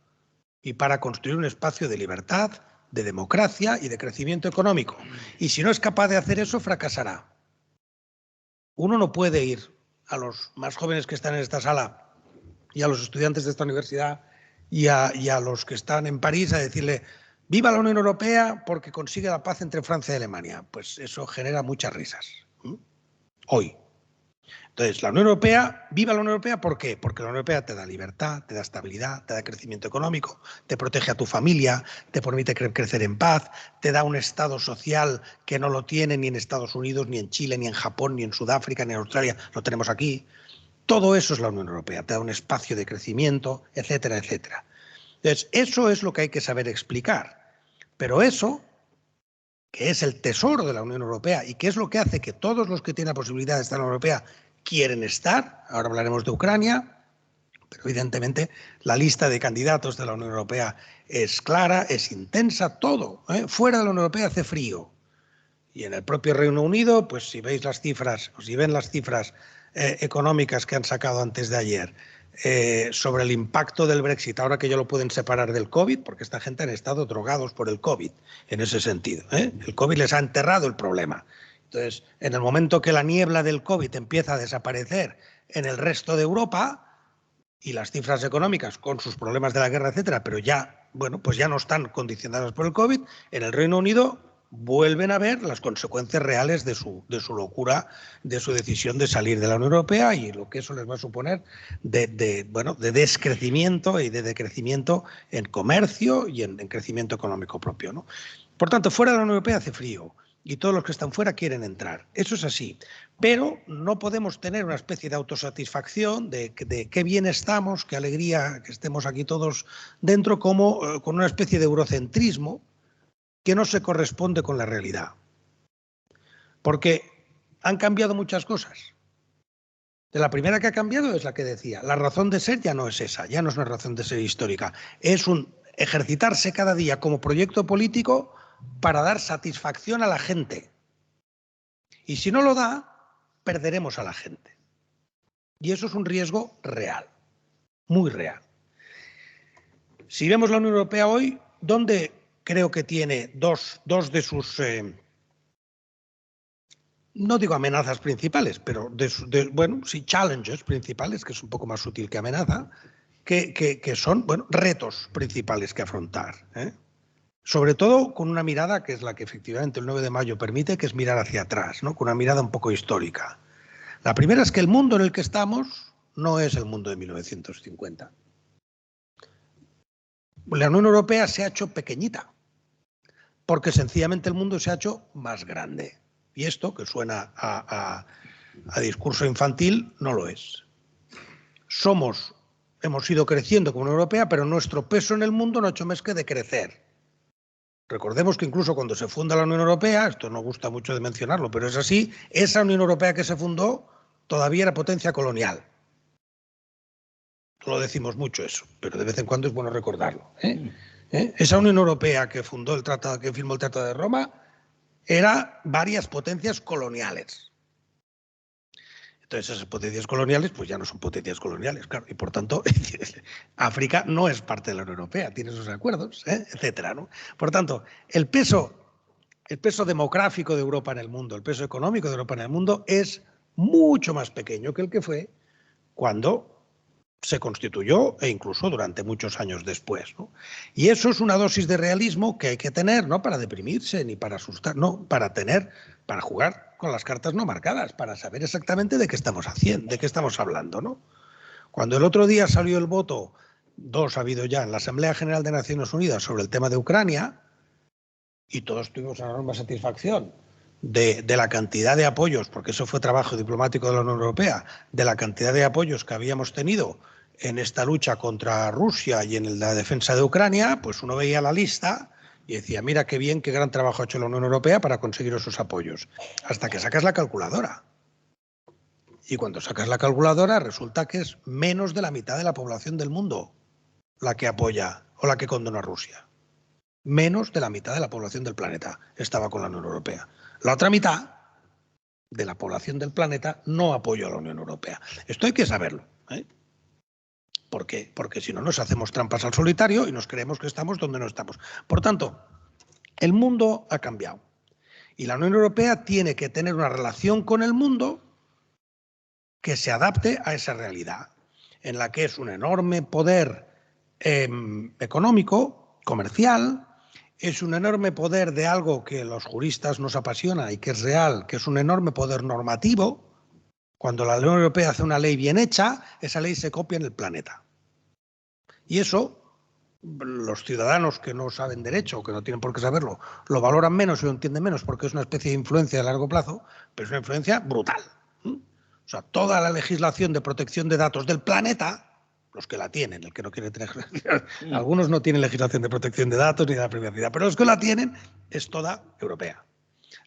y para construir un espacio de libertad, de democracia y de crecimiento económico. Y si no es capaz de hacer eso, fracasará. uno no puede ir a los más jóvenes que están en esta sala y a los estudiantes de esta universidad y a los que están en París a decirle viva la Unión Europea porque consigue la paz entre Francia y Alemania. Pues eso genera muchas risas. Hoy. Entonces, la Unión Europea, viva la Unión Europea, ¿por qué? Porque la Unión Europea te da libertad, te da estabilidad, te da crecimiento económico, te protege a tu familia, te permite crecer en paz, te da un Estado social que no lo tiene ni en Estados Unidos, ni en Chile, ni en Japón, ni en Sudáfrica, ni en Australia, lo tenemos aquí. Todo eso es la Unión Europea, te da un espacio de crecimiento, etcétera, etcétera. Entonces, eso es lo que hay que saber explicar. Pero eso, que es el tesoro de la Unión Europea y que es lo que hace que todos los que tienen la posibilidad de estar en la Unión Europea quieren estar, ahora hablaremos de Ucrania, pero evidentemente la lista de candidatos de la Unión Europea es clara, es intensa, todo. Fuera de la Unión Europea hace frío. Y en el propio Reino Unido, pues si veis las cifras, o si ven las cifras económicas que han sacado antes de ayer sobre el impacto del Brexit, ahora que ya lo pueden separar del COVID, porque esta gente han estado drogados por el COVID, en ese sentido. El COVID les ha enterrado el problema. Entonces, en el momento que la niebla del COVID empieza a desaparecer en el resto de Europa y las cifras económicas con sus problemas de la guerra, etcétera, pero ya, bueno, pues ya no están condicionadas por el COVID, en el Reino Unido vuelven a ver las consecuencias reales de su locura, de su decisión de salir de la Unión Europea y lo que eso les va a suponer de descrecimiento y de decrecimiento en comercio y en crecimiento económico propio, ¿no? Por tanto, fuera de la Unión Europea hace frío y todos los que están fuera quieren entrar. Eso es así. Pero no podemos tener una especie de autosatisfacción de qué bien estamos, qué alegría que estemos aquí todos dentro, como con una especie de eurocentrismo que no se corresponde con la realidad. Porque han cambiado muchas cosas. De la primera que ha cambiado es la que decía, la razón de ser ya no es esa, ya no es una razón de ser histórica, es un ejercitarse cada día como proyecto político para dar satisfacción a la gente. Y si no lo da, perderemos a la gente. Y eso es un riesgo real, muy real. Si vemos la Unión Europea hoy, ¿dónde creo que tiene dos de sus, no digo amenazas principales, pero bueno, sí, challenges principales, que es un poco más sutil que amenaza, que son, bueno, retos principales que afrontar, Sobre todo con una mirada que es la que efectivamente el 9 de mayo permite, que es mirar hacia atrás, ¿no? Con una mirada un poco histórica. La primera es que el mundo en el que estamos no es el mundo de 1950. La Unión Europea se ha hecho pequeñita, porque sencillamente el mundo se ha hecho más grande. Y esto, que suena a discurso infantil, no lo es. Hemos ido creciendo como Unión Europea, pero nuestro peso en el mundo no ha hecho más que decrecer. Recordemos que incluso cuando se funda la Unión Europea, esto no gusta mucho de mencionarlo, pero es así, esa Unión Europea que se fundó todavía era potencia colonial. No lo decimos mucho eso, pero de vez en cuando es bueno recordarlo. Esa Unión Europea que firmó el Tratado de Roma era varias potencias coloniales. Entonces esas potencias coloniales pues ya no son potencias coloniales, claro, y por tanto África no es parte de la Unión Europea, tiene sus acuerdos, etcétera, ¿no? Por tanto, el peso demográfico de Europa en el mundo, el peso económico de Europa en el mundo es mucho más pequeño que el que fue cuando se constituyó e incluso durante muchos años después, ¿no? Y eso es una dosis de realismo que hay que tener, no para deprimirse ni para asustar, no, para jugar con las cartas no marcadas, para saber exactamente de qué estamos haciendo, de qué estamos hablando, ¿no? Cuando el otro día salió el voto, 2 ha habido ya en la Asamblea General de Naciones Unidas sobre el tema de Ucrania, y todos tuvimos una enorme satisfacción de la cantidad de apoyos, porque eso fue trabajo diplomático de la Unión Europea, de la cantidad de apoyos que habíamos tenido en esta lucha contra Rusia y en la defensa de Ucrania, pues uno veía la lista y decía, mira qué bien, qué gran trabajo ha hecho la Unión Europea para conseguir esos apoyos. Hasta que sacas la calculadora. Y cuando sacas la calculadora resulta que es menos de la mitad de la población del mundo la que apoya o la que condena a Rusia. Menos de la mitad de la población del planeta estaba con la Unión Europea. La otra mitad de la población del planeta no apoya a la Unión Europea. Esto hay que saberlo, ¿Por qué? Porque si no nos hacemos trampas al solitario y nos creemos que estamos donde no estamos. Por tanto, el mundo ha cambiado. Y la Unión Europea tiene que tener una relación con el mundo que se adapte a esa realidad, en la que es un enorme poder económico, comercial, es un enorme poder de algo que a los juristas nos apasiona y que es real, que es un enorme poder normativo. Cuando la Unión Europea hace una ley bien hecha, esa ley se copia en el planeta. Y eso, los ciudadanos que no saben derecho, que no tienen por qué saberlo, lo valoran menos y lo entienden menos porque es una especie de influencia a largo plazo, pero es una influencia brutal. O sea, toda la legislación de protección de datos del planeta, los que la tienen, el que no quiere tener, algunos no tienen legislación de protección de datos ni de la privacidad, pero los que la tienen es toda europea.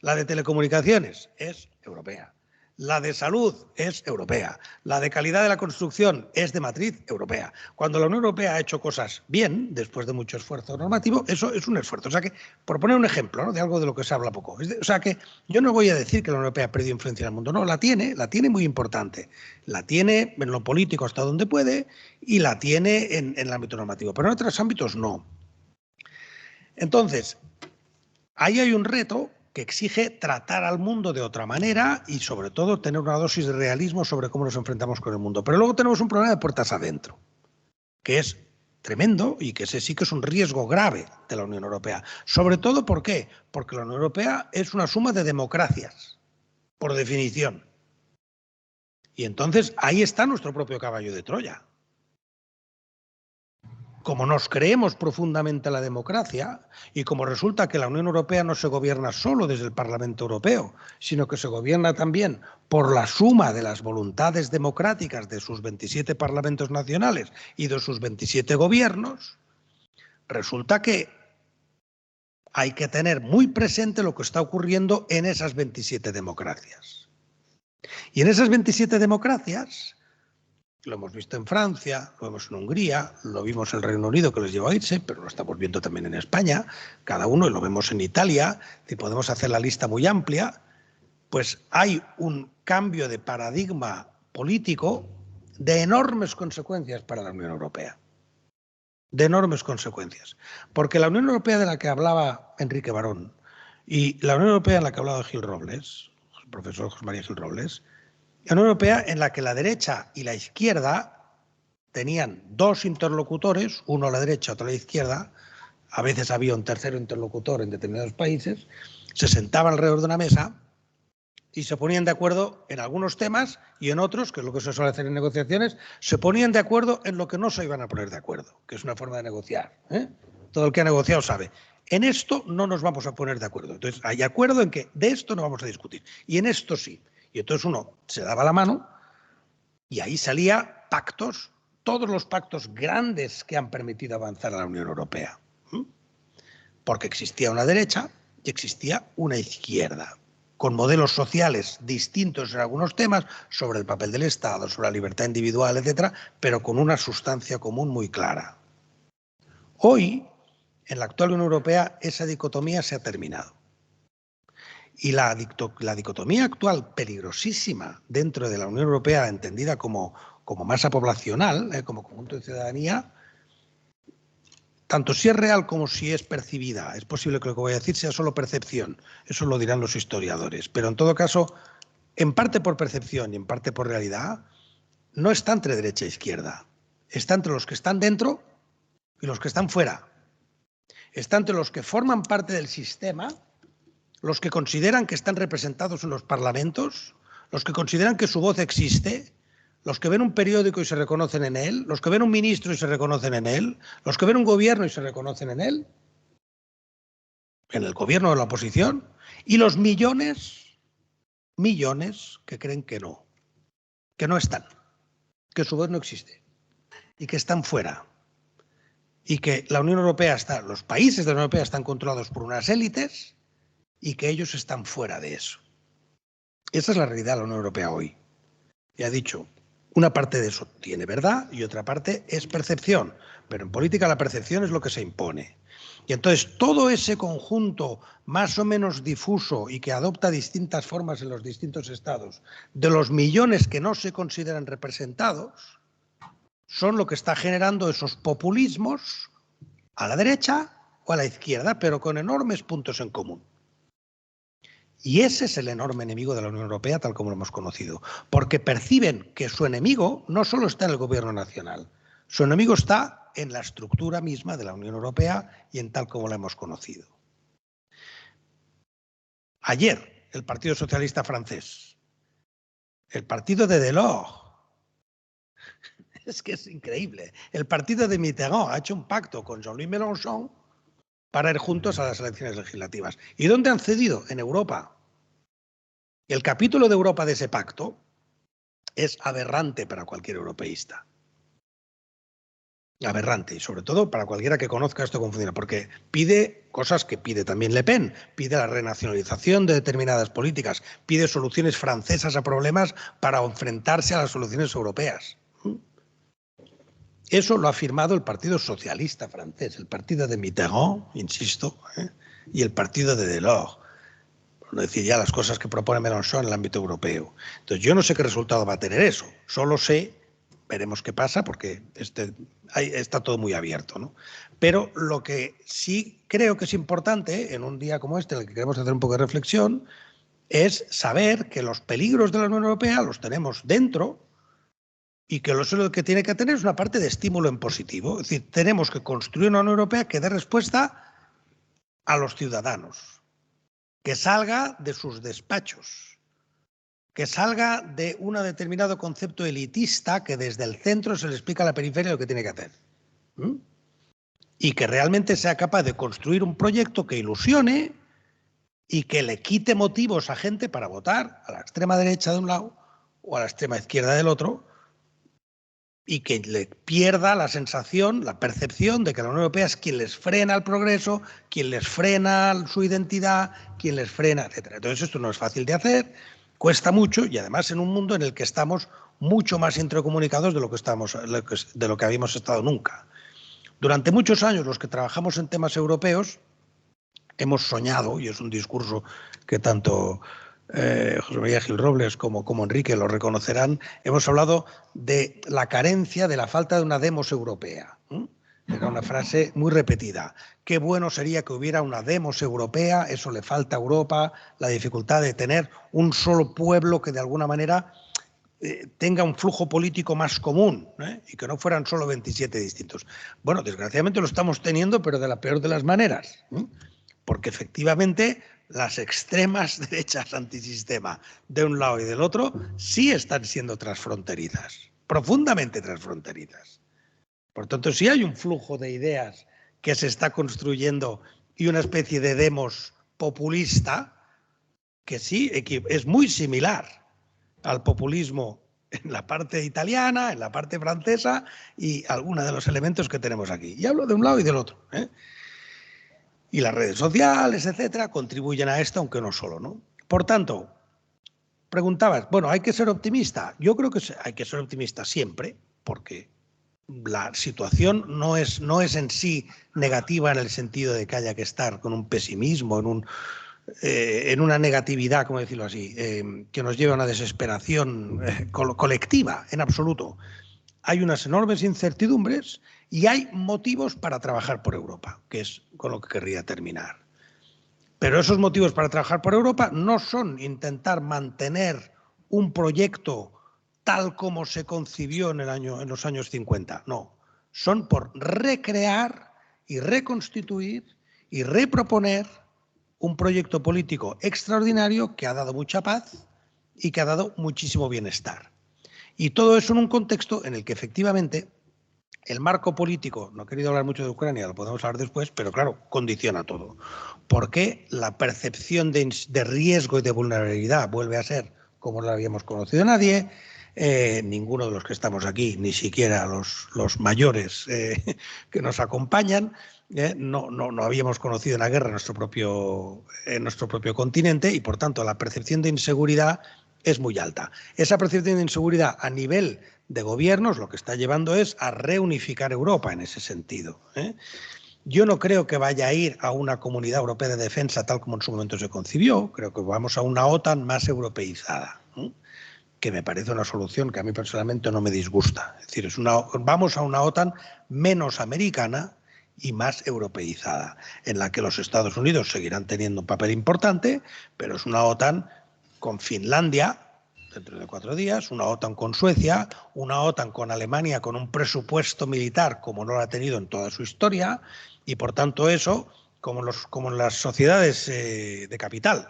La de telecomunicaciones es europea. La de salud es europea. La de calidad de la construcción es de matriz europea. Cuando la Unión Europea ha hecho cosas bien, después de mucho esfuerzo normativo, eso es un esfuerzo. O sea que, por poner un ejemplo, ¿no?, de algo de lo que se habla poco. O sea que yo no voy a decir que la Unión Europea ha perdido influencia en el mundo. No, la tiene muy importante. La tiene en lo político hasta donde puede y la tiene en el ámbito normativo. Pero en otros ámbitos no. Entonces, ahí hay un reto que exige tratar al mundo de otra manera y, sobre todo, tener una dosis de realismo sobre cómo nos enfrentamos con el mundo. Pero luego tenemos un problema de puertas adentro, que es tremendo y que ese sí que es un riesgo grave de la Unión Europea. Sobre todo, ¿por qué? Porque la Unión Europea es una suma de democracias, por definición. Y entonces ahí está nuestro propio caballo de Troya. Como nos creemos profundamente la democracia y como resulta que la Unión Europea no se gobierna solo desde el Parlamento Europeo, sino que se gobierna también por la suma de las voluntades democráticas de sus 27 parlamentos nacionales y de sus 27 gobiernos, resulta que hay que tener muy presente lo que está ocurriendo en esas 27 democracias. Y en esas 27 democracias, lo hemos visto en Francia, lo vemos en Hungría, lo vimos en el Reino Unido, que les llevó a irse, pero lo estamos viendo también en España, cada uno, y lo vemos en Italia, y podemos hacer la lista muy amplia, pues hay un cambio de paradigma político de enormes consecuencias para la Unión Europea. De enormes consecuencias. Porque la Unión Europea de la que hablaba Enrique Barón y la Unión Europea en la que hablaba Gil Robles, el profesor José María Gil Robles, la Unión Europea en la que la derecha y la izquierda tenían dos interlocutores, uno a la derecha, otro a la izquierda, a veces había un tercero interlocutor en determinados países, se sentaban alrededor de una mesa y se ponían de acuerdo en algunos temas y en otros, que es lo que se suele hacer en negociaciones, se ponían de acuerdo en lo que no se iban a poner de acuerdo, que es una forma de negociar, ¿eh? Todo el que ha negociado sabe. En esto no nos vamos a poner de acuerdo. Entonces, hay acuerdo en que de esto no vamos a discutir. Y en esto sí. Y entonces uno se daba la mano y ahí salía pactos, todos los pactos grandes que han permitido avanzar a la Unión Europea. Porque existía una derecha y existía una izquierda, con modelos sociales distintos en algunos temas, sobre el papel del Estado, sobre la libertad individual, etcétera, pero con una sustancia común muy clara. Hoy, en la actual Unión Europea, esa dicotomía se ha terminado. Y la dicotomía actual, peligrosísima dentro de la Unión Europea, entendida como masa poblacional, como conjunto de ciudadanía, tanto si es real como si es percibida, es posible que lo que voy a decir sea solo percepción, eso lo dirán los historiadores, pero en todo caso, en parte por percepción y en parte por realidad, no está entre derecha e izquierda, está entre los que están dentro y los que están fuera. Está entre los que forman parte del sistema, los que consideran que están representados en los parlamentos, los que consideran que su voz existe, los que ven un periódico y se reconocen en él, los que ven un ministro y se reconocen en él, los que ven un gobierno y se reconocen en él, en el gobierno de la oposición, y los millones que creen que no están, que su voz no existe y que están fuera. Y que la Unión Europea los países de la Unión Europea están controlados por unas élites y que ellos están fuera de eso. Esa es la realidad de la Unión Europea hoy. Ya he dicho, una parte de eso tiene verdad y otra parte es percepción, pero en política la percepción es lo que se impone. Y entonces todo ese conjunto más o menos difuso y que adopta distintas formas en los distintos estados, de los millones que no se consideran representados, son lo que está generando esos populismos a la derecha o a la izquierda, pero con enormes puntos en común. Y ese es el enorme enemigo de la Unión Europea tal como lo hemos conocido, porque perciben que su enemigo no solo está en el gobierno nacional, su enemigo está en la estructura misma de la Unión Europea y en tal como la hemos conocido. Ayer, el Partido Socialista francés, el partido de Delors, es que es increíble, el partido de Mitterrand ha hecho un pacto con Jean-Luc Mélenchon para ir juntos a las elecciones legislativas. ¿Y dónde han cedido? En Europa. El capítulo de Europa de ese pacto es aberrante para cualquier europeísta. Aberrante, y sobre todo para cualquiera que conozca esto cómo funciona, porque pide cosas que pide también Le Pen, pide la renacionalización de determinadas políticas, pide soluciones francesas a problemas para enfrentarse a las soluciones europeas. Eso lo ha firmado el Partido Socialista francés, el partido de Mitterrand, insisto, y el partido de Delors. Por no decir ya las cosas que propone Mélenchon en el ámbito europeo. Entonces yo no sé qué resultado va a tener eso, solo sé, veremos qué pasa, porque está todo muy abierto, ¿no? Pero lo que sí creo que es importante en un día como este, en el que queremos hacer un poco de reflexión, es saber que los peligros de la Unión Europea los tenemos dentro, y que lo que tiene que tener es una parte de estímulo en positivo. Es decir, tenemos que construir una Unión Europea que dé respuesta a los ciudadanos, que salga de sus despachos, que salga de un determinado concepto elitista que desde el centro se le explica a la periferia lo que tiene que hacer. Y que realmente sea capaz de construir un proyecto que ilusione y que le quite motivos a gente para votar a la extrema derecha de un lado o a la extrema izquierda del otro, y que le pierda la sensación, la percepción de que la Unión Europea es quien les frena el progreso, quien les frena su identidad, quien les frena, etc. Entonces esto no es fácil de hacer, cuesta mucho, y además en un mundo en el que estamos mucho más intercomunicados de lo que habíamos estado nunca. Durante muchos años los que trabajamos en temas europeos hemos soñado, y es un discurso que tanto José María Gil Robles como Enrique lo reconocerán, hemos hablado de la carencia, de la falta de una demos europea. Era una frase muy repetida. Qué bueno sería que hubiera una demos europea, eso le falta a Europa, la dificultad de tener un solo pueblo que de alguna manera tenga un flujo político más común, y que no fueran solo 27 distintos. Bueno, desgraciadamente lo estamos teniendo, pero de la peor de las maneras, porque efectivamente las extremas derechas antisistema de un lado y del otro sí están siendo transfronterizas, profundamente transfronterizas. Por tanto, sí hay un flujo de ideas que se está construyendo y una especie de demos populista que sí es muy similar al populismo en la parte italiana, en la parte francesa y algunos de los elementos que tenemos aquí. Y hablo de un lado y del otro, Y las redes sociales, etcétera, contribuyen a esto, aunque no solo, ¿no? Por tanto, preguntabas, bueno, ¿hay que ser optimista? Yo creo que hay que ser optimista siempre, porque la situación no es en sí negativa en el sentido de que haya que estar con un pesimismo, en una negatividad, como decirlo así, que nos lleve a una desesperación colectiva, en absoluto. Hay unas enormes incertidumbres y hay motivos para trabajar por Europa, que es con lo que querría terminar. Pero esos motivos para trabajar por Europa no son intentar mantener un proyecto tal como se concibió en los años 50, no. Son por recrear y reconstituir y reproponer un proyecto político extraordinario que ha dado mucha paz y que ha dado muchísimo bienestar. Y todo eso en un contexto en el que efectivamente el marco político, no he querido hablar mucho de Ucrania, lo podemos hablar después, pero claro, condiciona todo. Porque la percepción de riesgo y de vulnerabilidad vuelve a ser como no la habíamos conocido nadie, ninguno de los que estamos aquí, ni siquiera los mayores que nos acompañan, no habíamos conocido una guerra en nuestro propio continente y por tanto la percepción de inseguridad es muy alta. Esa percepción de inseguridad a nivel de gobiernos lo que está llevando es a reunificar Europa en ese sentido. Yo no creo que vaya a ir a una comunidad europea de defensa tal como en su momento se concibió, creo que vamos a una OTAN más europeizada, que me parece una solución que a mí personalmente no me disgusta. Es decir, vamos a una OTAN menos americana y más europeizada, en la que los Estados Unidos seguirán teniendo un papel importante, pero es una OTAN con Finlandia dentro de 4 días, una OTAN con Suecia, una OTAN con Alemania con un presupuesto militar como no lo ha tenido en toda su historia, y por tanto eso, como en las sociedades de capital,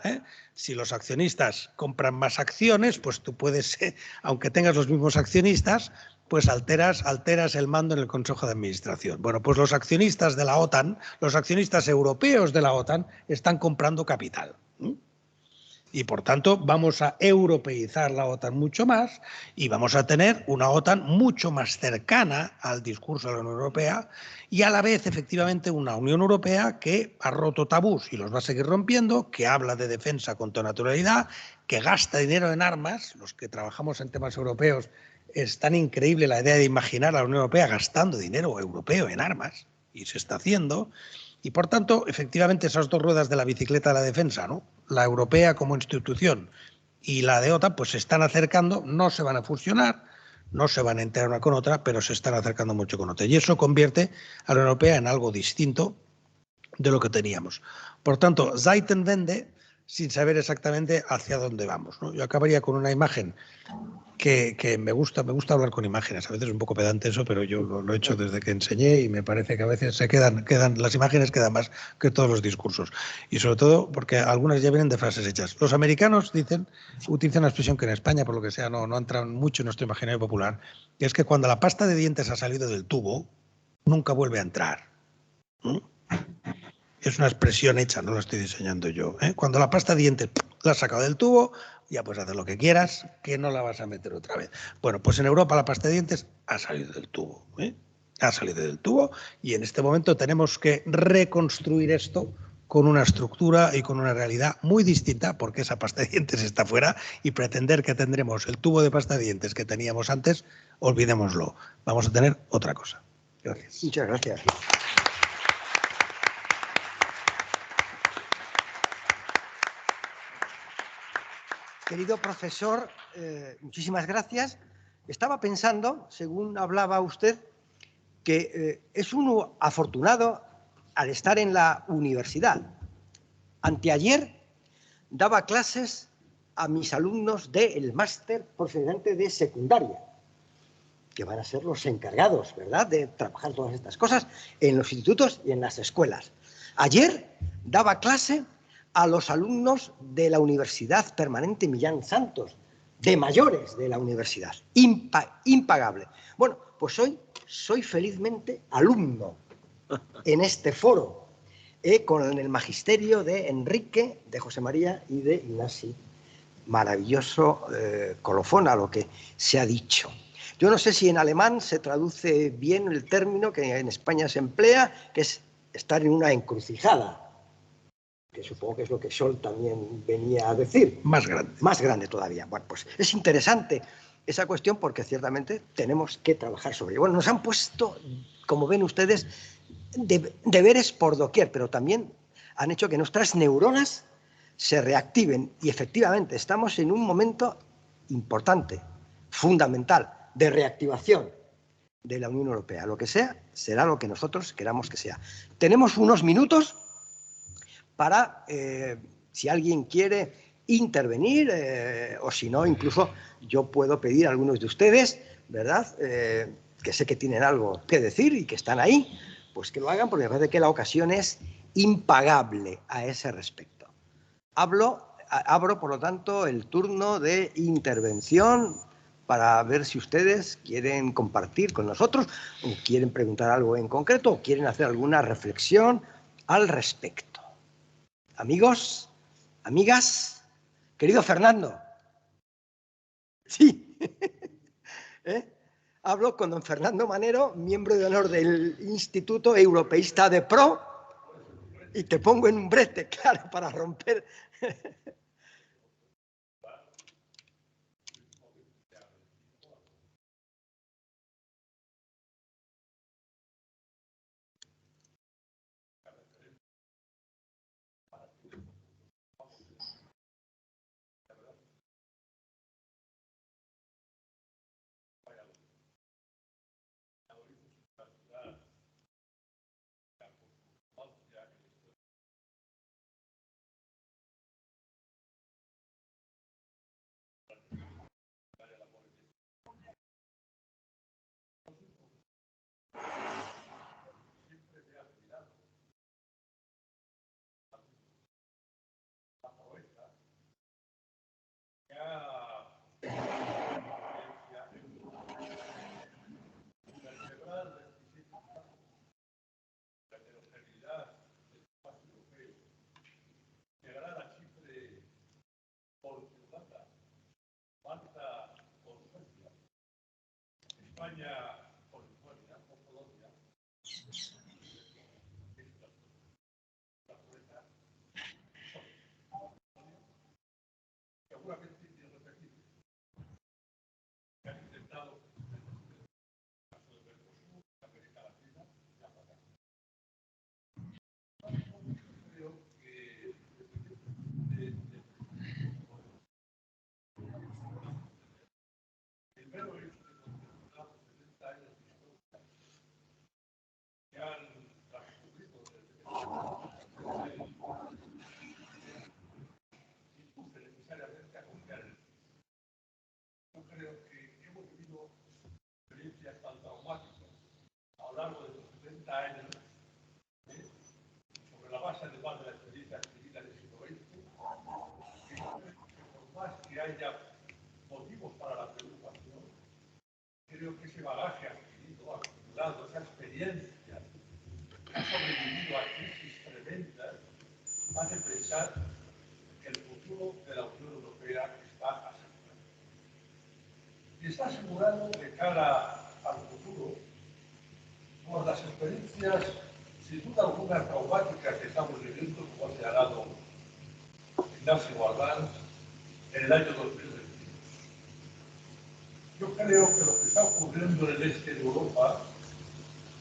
si los accionistas compran más acciones, pues tú puedes, aunque tengas los mismos accionistas, pues alteras el mando en el Consejo de Administración. Bueno, pues los accionistas de la OTAN, los accionistas europeos de la OTAN, están comprando capital. Y por tanto vamos a europeizar la OTAN mucho más y vamos a tener una OTAN mucho más cercana al discurso de la Unión Europea y a la vez efectivamente una Unión Europea que ha roto tabús y los va a seguir rompiendo, que habla de defensa con toda naturalidad, que gasta dinero en armas. Los que trabajamos en temas europeos es tan increíble la idea de imaginar a la Unión Europea gastando dinero europeo en armas, y se está haciendo. Y por tanto, efectivamente, esas dos ruedas de la bicicleta de la defensa, ¿no?, la europea como institución y la de OTAN, pues se están acercando, no se van a fusionar, no se van a enterar una con otra, pero se están acercando mucho con otra. Y eso convierte a la europea en algo distinto de lo que teníamos. Por tanto, Zeitenwende, sin saber exactamente hacia dónde vamos, ¿no? Yo acabaría con una imagen que me gusta hablar con imágenes. A veces es un poco pedante eso, pero yo lo he hecho desde que enseñé y me parece que a veces las imágenes quedan más que todos los discursos. Y sobre todo porque algunas ya vienen de frases hechas. Los americanos utilizan una expresión que en España, por lo que sea, no entra mucho en nuestro imaginario popular, que es que cuando la pasta de dientes ha salido del tubo, nunca vuelve a entrar. Es una expresión hecha, no la estoy diseñando yo. Cuando la pasta de dientes la has sacado del tubo, ya puedes hacer lo que quieras, que no la vas a meter otra vez. Bueno, pues en Europa la pasta de dientes ha salido del tubo. Ha salido del tubo y en este momento tenemos que reconstruir esto con una estructura y con una realidad muy distinta, porque esa pasta de dientes está fuera, y pretender que tendremos el tubo de pasta de dientes que teníamos antes, olvidémoslo. Vamos a tener otra cosa. Gracias. Muchas gracias. Querido profesor, muchísimas gracias. Estaba pensando, según hablaba usted, que es uno afortunado al estar en la universidad. Anteayer daba clases a mis alumnos del máster procedente de secundaria, que van a ser los encargados, ¿verdad?, de trabajar todas estas cosas en los institutos y en las escuelas. Ayer daba clase a los alumnos de la Universidad Permanente Millán Santos, de mayores de la universidad. Impagable. Bueno, pues hoy soy felizmente alumno en este foro, con el magisterio de Enrique, de José María y de Ignasi. Maravilloso colofón a lo que se ha dicho. Yo no sé si en alemán se traduce bien el término que en España se emplea, que es estar en una encrucijada, que supongo que es lo que Scholl también venía a decir. Más grande. Más grande todavía. Bueno, pues es interesante esa cuestión porque ciertamente tenemos que trabajar sobre ello. Bueno, nos han puesto, como ven ustedes, deberes por doquier, pero también han hecho que nuestras neuronas se reactiven y efectivamente estamos en un momento importante, fundamental, de reactivación de la Unión Europea. Lo que sea, será lo que nosotros queramos que sea. Tenemos unos minutos para, si alguien quiere intervenir, o si no, incluso yo puedo pedir a algunos de ustedes, ¿verdad?, que sé que tienen algo que decir y que están ahí, pues que lo hagan, porque me parece que la ocasión es impagable a ese respecto. Abro, por lo tanto, el turno de intervención para ver si ustedes quieren compartir con nosotros, o quieren preguntar algo en concreto, o quieren hacer alguna reflexión al respecto. Amigos, amigas, querido Fernando. Sí. Hablo con don Fernando Manero, miembro de honor del Instituto Europeísta de Pro, y te pongo en un brete, claro, para romper. 50 años, sobre la base además de la experiencia adquirida en el siglo XX, que por más que haya motivos para la preocupación, creo que ese bagaje adquirido, acumulado, esa experiencia que ha sobrevivido a crisis tremendas, hace pensar que el futuro de la Unión Europea está asegurado. Y está asegurado de cara al futuro por las experiencias, sin duda alguna, traumáticas que estamos viviendo, como ha señalado Ignacio Guardán, en el año 2022. Yo creo que lo que está ocurriendo en el este de Europa,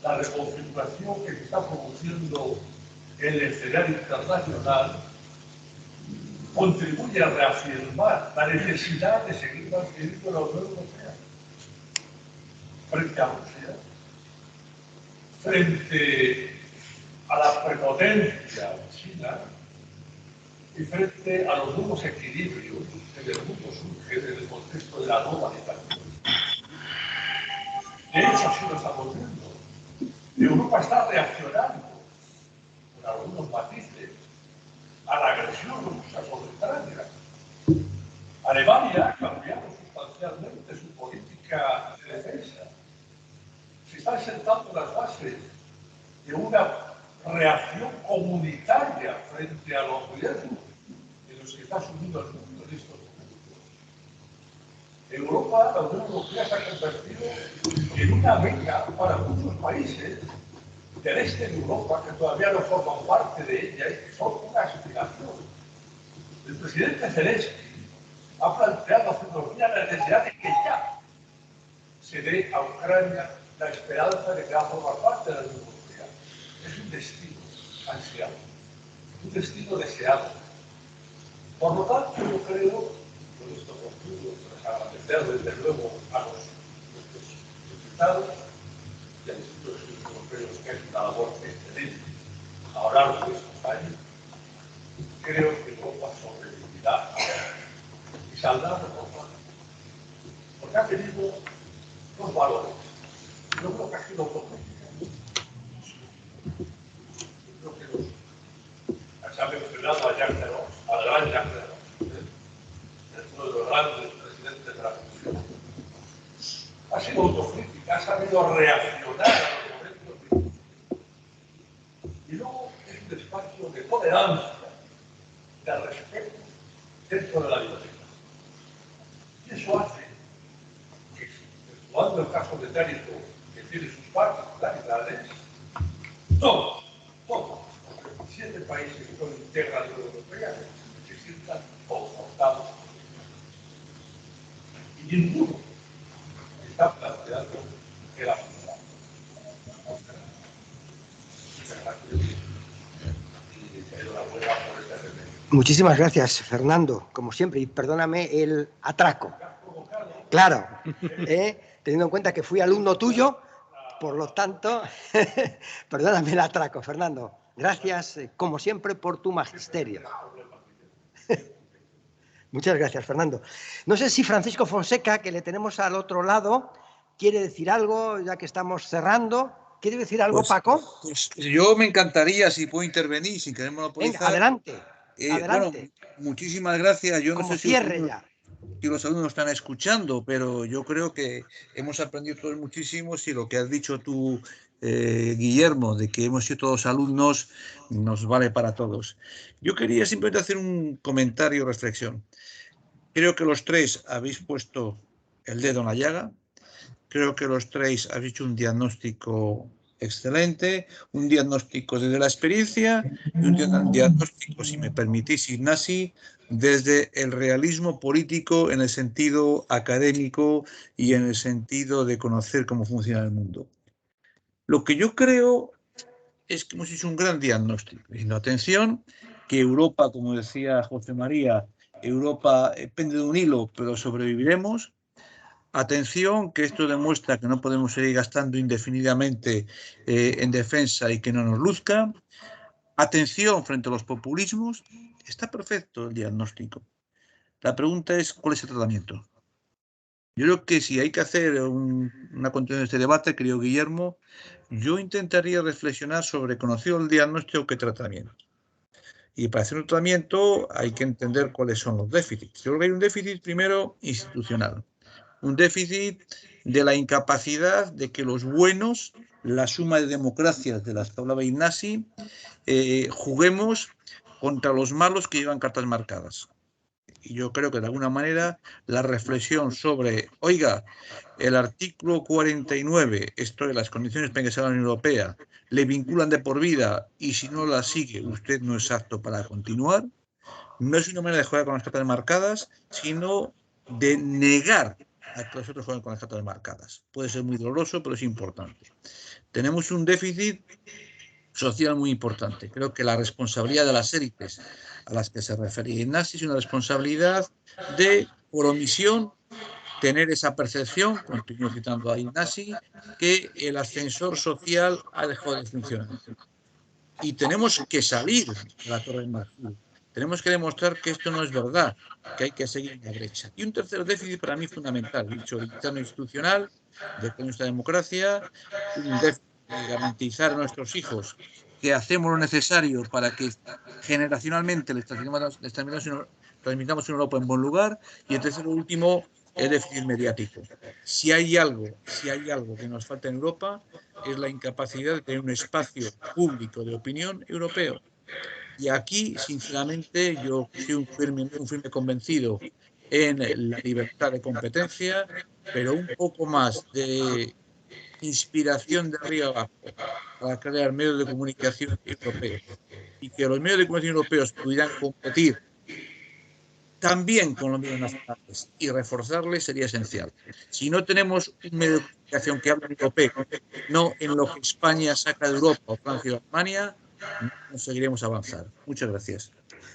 la reconfiguración que se está produciendo en el escenario internacional, contribuye a reafirmar la necesidad de seguir manteniendo la Unión Europea frente a Rusia, frente a la prepotencia china y frente a los nuevos equilibrios que en el mundo surgen en el contexto de la globalización. De hecho, así lo estamos viendo. Europa está reaccionando, con algunos matices, a la agresión rusa sobre Ucrania. Alemania ha cambiado sustancialmente su política de defensa. Se están sentando las bases de una reacción comunitaria frente a los riesgos en los que está sumido el mundo en estos momentos. Europa, la Unión Europea, se ha convertido en una meca para muchos países del este de Europa que todavía no forman parte de ella y que son una aspiración. El presidente Zelensky ha planteado hace unos días la necesidad de que ya se dé a Ucrania la esperanza de que va a formar parte de la Unión Europea. Es un destino ansiado, un destino deseado. Por lo tanto, yo creo, con esto concluyo, tras agradecer desde luego a nuestros invitados y a los institutos europeos que han hecho una labor excelente a lo largo de estos años, creo que Europa sobrevivirá y saldrá reformada. Porque ha tenido dos valores. Yo creo que ha sido autocrítica. Yo creo que se ha mencionado a Jacques Delors, al gran Jacques Delors, uno de los grandes presidentes de la Comisión. Ha sido autocrítica, ha sabido reaccionar a los momentos difíciles. Y luego es un espacio de tolerancia, de respeto dentro de la libertad. Y eso hace que, exceptuando el caso británico, que tiene sus particularidades, todos, los 7 países que integran la Unión Europea se sientan confortados. Y ninguno está planteando que la sociedad. Muchas gracias. Y enhorabuena por este remedio. Muchísimas gracias, Fernando, como siempre, y perdóname el atraco. Claro, teniendo en cuenta que fui alumno tuyo, por lo tanto, perdóname el atraco, Fernando. Gracias, como siempre, por tu magisterio. Muchas gracias, Fernando. No sé si Francisco Fonseca, que le tenemos al otro lado, quiere decir algo, ya que estamos cerrando. ¿Quiere decir algo, Paco? Pues yo me encantaría, si puedo intervenir, sin querer monopolizar. Venga, adelante, adelante. Bueno, muchísimas gracias. Yo como no sé cierre ya. Si los alumnos están escuchando, pero yo creo que hemos aprendido todos muchísimo. Si lo que has dicho tú, Guillermo, de que hemos sido todos alumnos, nos vale para todos. Yo quería simplemente hacer un comentario, reflexión. Creo que los tres habéis puesto el dedo en la llaga. Creo que los tres habéis hecho un diagnóstico excelente, un diagnóstico desde la experiencia y un diagnóstico, si me permitís, Ignasi, desde el realismo político en el sentido académico y en el sentido de conocer cómo funciona el mundo. Lo que yo creo es que hemos hecho un gran diagnóstico, diciendo, atención, que Europa, como decía José María, Europa pende de un hilo, pero sobreviviremos. Atención, que esto demuestra que no podemos seguir gastando indefinidamente en defensa y que no nos luzca. Atención frente a los populismos. Está perfecto el diagnóstico. La pregunta es, ¿cuál es el tratamiento? Yo creo que si hay que hacer una continuación de este debate, querido Guillermo, yo intentaría reflexionar sobre conocido el diagnóstico que tratamiento. Y para hacer un tratamiento hay que entender cuáles son los déficits. Yo creo que hay un déficit primero institucional, un déficit de la incapacidad de que los buenos, la suma de democracias de las que hablaba Ignasi, juguemos contra los malos que llevan cartas marcadas. Y yo creo que de alguna manera la reflexión sobre, oiga, el artículo 49, esto de las condiciones para ingresar a la Unión Europea, le vinculan de por vida y si no la sigue usted no es apto para continuar, no es una manera de jugar con las cartas marcadas, sino de negar a que los otros jueguen con las cartas marcadas. Puede ser muy doloroso, pero es importante. Tenemos un déficit social muy importante. Creo que la responsabilidad de las élites a las que se refería Ignasi es una responsabilidad de, por omisión, tener esa percepción, continúo citando a Ignasi, que el ascensor social ha dejado de funcionar. Y tenemos que salir de la torre de marfil. Tenemos que demostrar que esto no es verdad, que hay que seguir en la brecha. Y un tercer déficit para mí fundamental, dicho el interno institucional, de nuestra democracia, un déficit de garantizar a nuestros hijos que hacemos lo necesario para que generacionalmente les transmitamos en Europa en buen lugar. Y el tercer último, el déficit mediático. Si hay algo que nos falta en Europa, es la incapacidad de tener un espacio público de opinión europeo. Y aquí, sinceramente, yo soy un firme convencido en la libertad de competencia, pero un poco más de inspiración de arriba abajo para crear medios de comunicación europeos y que los medios de comunicación europeos pudieran competir también con los medios nacionales y reforzarles sería esencial. Si no tenemos un medio de comunicación que hable en europeo, no en lo que España saca de Europa o Francia o Alemania, no conseguiremos avanzar. Muchas gracias.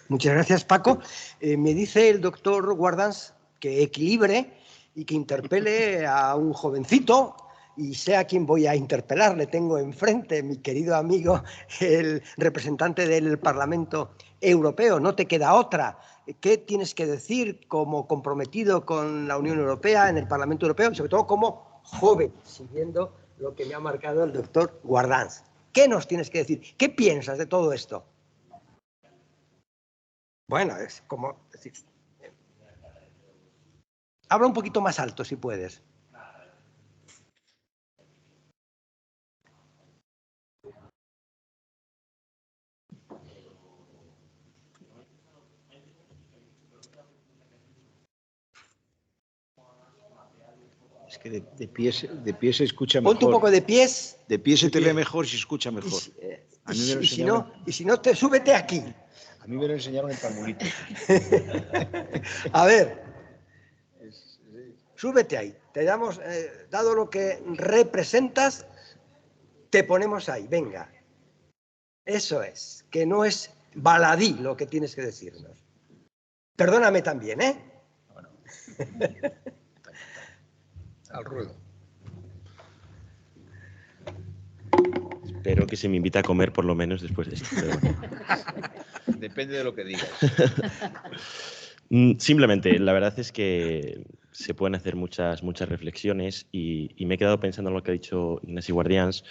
Muchas gracias, Paco. Me dice el doctor Guardans que equilibre y que interpele a un jovencito, y sé a quién voy a interpelar. Le tengo enfrente, mi querido amigo, el representante del Parlamento Europeo. No te queda otra. ¿Qué tienes que decir como comprometido con la Unión Europea en el Parlamento Europeo y sobre todo como joven, siguiendo lo que me ha marcado el doctor Guardans? ¿Qué nos tienes que decir? ¿Qué piensas de todo esto? Bueno, es como decir, habla un poquito más alto si puedes. Es que de pie se escucha mejor. Ponte un poco de pies. De pie se te ve mejor y se escucha mejor. Y si no, súbete aquí. A mí me lo enseñaron en Tamulito. A ver, súbete ahí. Te damos, dado lo que representas, te ponemos ahí. Venga. Eso es, que no es baladí lo que tienes que decirnos. Perdóname también, ¿eh? Bueno. Al ruedo. Espero que se me invite a comer por lo menos después de esto. Pero bueno. Depende de lo que digas. Simplemente, la verdad es que se pueden hacer muchas reflexiones y me he quedado pensando en lo que ha dicho Ignasi Guardians,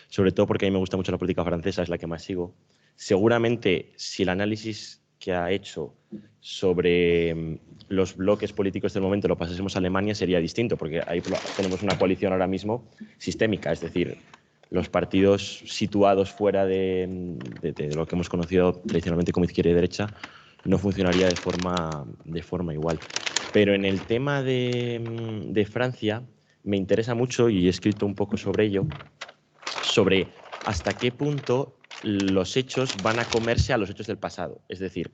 sobre todo porque a mí me gusta mucho la política francesa, es la que más sigo. Seguramente, si el análisis que ha hecho sobre los bloques políticos del momento lo pasásemos a Alemania, sería distinto, porque ahí tenemos una coalición ahora mismo sistémica, es decir, los partidos situados fuera de lo que hemos conocido tradicionalmente como izquierda y derecha no funcionaría de forma igual. Pero en el tema de Francia me interesa mucho, y he escrito un poco sobre ello, sobre hasta qué punto los hechos van a comerse a los hechos del pasado. Es decir,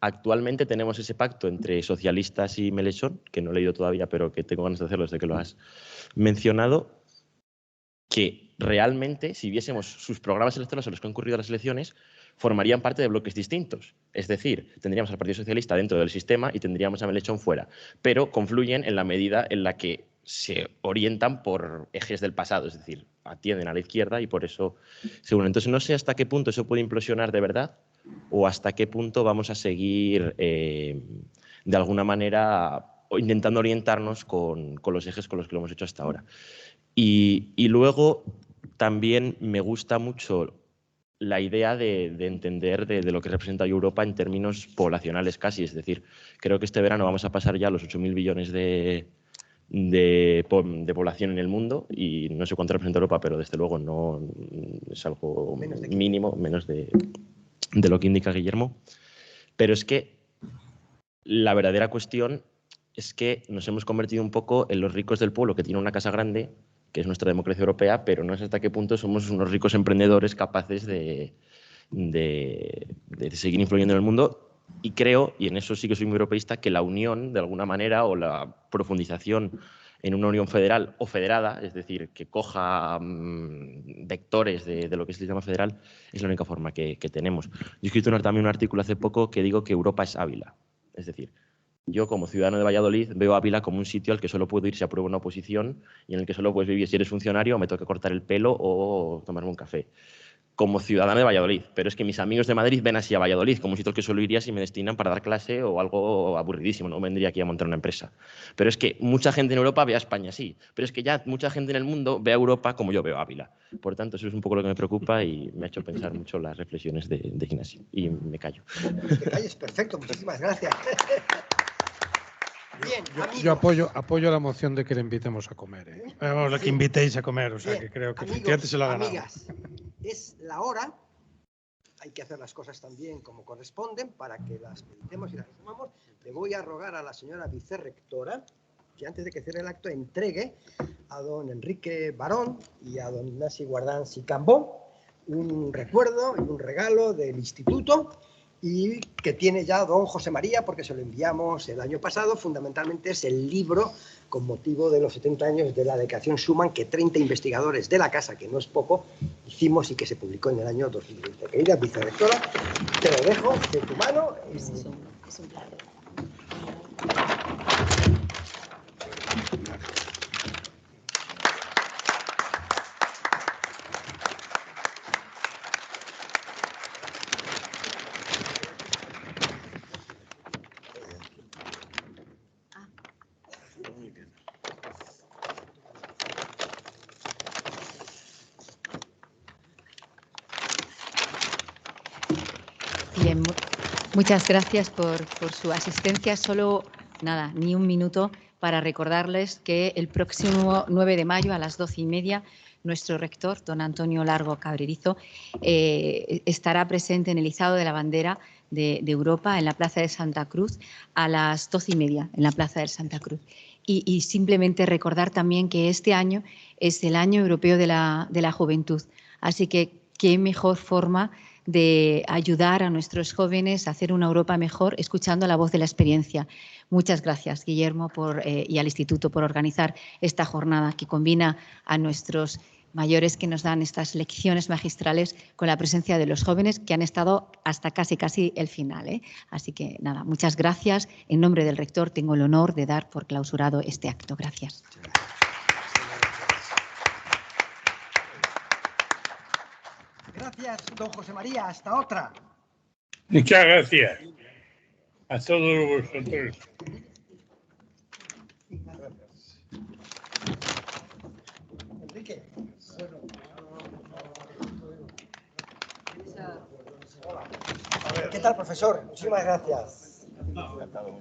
actualmente tenemos ese pacto entre socialistas y Mélenchon, que no he leído todavía, pero que tengo ganas de hacerlo desde que lo has mencionado, que realmente, si viésemos sus programas electorales a los que han ocurrido las elecciones, formarían parte de bloques distintos. Es decir, tendríamos al Partido Socialista dentro del sistema y tendríamos a Mélenchon fuera, pero confluyen en la medida en la que se orientan por ejes del pasado, es decir, atienden a la izquierda y por eso se unen. Entonces, no sé hasta qué punto eso puede implosionar de verdad o hasta qué punto vamos a seguir, de alguna manera, intentando orientarnos con los ejes con los que lo hemos hecho hasta ahora. Y luego también me gusta mucho la idea de entender de lo que representa Europa en términos poblacionales casi. Es decir, creo que este verano vamos a pasar ya los 8.000 billones de población en el mundo, y no sé cuánto representa Europa, pero desde luego no es algo mínimo, menos de lo que indica Guillermo. Pero es que la verdadera cuestión es que nos hemos convertido un poco en los ricos del pueblo que tiene una casa grande, que es nuestra democracia europea, pero no sé hasta qué punto somos unos ricos emprendedores capaces de seguir influyendo en el mundo. Y creo, y en eso sí que soy muy europeísta, que la unión, de alguna manera, o la profundización en una unión federal o federada, es decir, que coja vectores de lo que es el sistema federal, es la única forma que tenemos. Yo he escrito también un artículo hace poco que digo que Europa es Ávila. Es decir, yo como ciudadano de Valladolid veo Ávila como un sitio al que solo puedo ir si apruebo una oposición y en el que solo puedes vivir si eres funcionario o me toca cortar el pelo o tomarme un café. Como ciudadano de Valladolid. Pero es que mis amigos de Madrid ven así a Valladolid como un sitio al que solo iría si me destinan para dar clase o algo aburridísimo. No vendría aquí a montar una empresa. Pero es que mucha gente en Europa ve a España así. Pero es que ya mucha gente en el mundo ve a Europa como yo veo a Ávila. Por tanto, eso es un poco lo que me preocupa y me ha hecho pensar mucho las reflexiones de Ignacio. Y me callo. Te calles, perfecto. Muchísimas gracias. Bien, yo apoyo la moción de que le invitemos a comer. Vamos, lo que invitéis a comer, o sea, bien, que creo que amigos, efectivamente se lo ha ganado. Amigas, es la hora, hay que hacer las cosas también como corresponden para que las meditemos y las resumamos. Le voy a rogar a la señora vicerrectora que antes de que cierre el acto entregue a don Enrique Barón y a don Ignasi Guardans y Cambó un recuerdo y un regalo del instituto, y que tiene ya don José María, porque se lo enviamos el año pasado. Fundamentalmente es el libro con motivo de los 70 años de la declaración Schuman, que 30 investigadores de la casa, que no es poco, hicimos y que se publicó en el año 2020. Querida vicerrectora, te lo dejo de tu mano. Es un placer. Bien, muchas gracias por su asistencia. Solo, nada, ni un minuto para recordarles que el próximo 9 de mayo a las 12:30 nuestro rector, don Antonio Largo Cabrerizo, estará presente en el izado de la bandera de Europa en la Plaza de Santa Cruz a las 12:30 en la Plaza de Santa Cruz. Y simplemente recordar también que este año es el Año Europeo de la Juventud. Así que qué mejor forma de ayudar a nuestros jóvenes a hacer una Europa mejor, escuchando la voz de la experiencia. Muchas gracias, Guillermo, y al Instituto por organizar esta jornada que combina a nuestros mayores que nos dan estas lecciones magistrales con la presencia de los jóvenes que han estado hasta casi el final. Así que nada, muchas gracias. En nombre del rector tengo el honor de dar por clausurado este acto. Gracias. Gracias, don José María. Hasta otra. Muchas gracias a todos vosotros. Enrique. ¿Qué tal, profesor? Muchísimas gracias.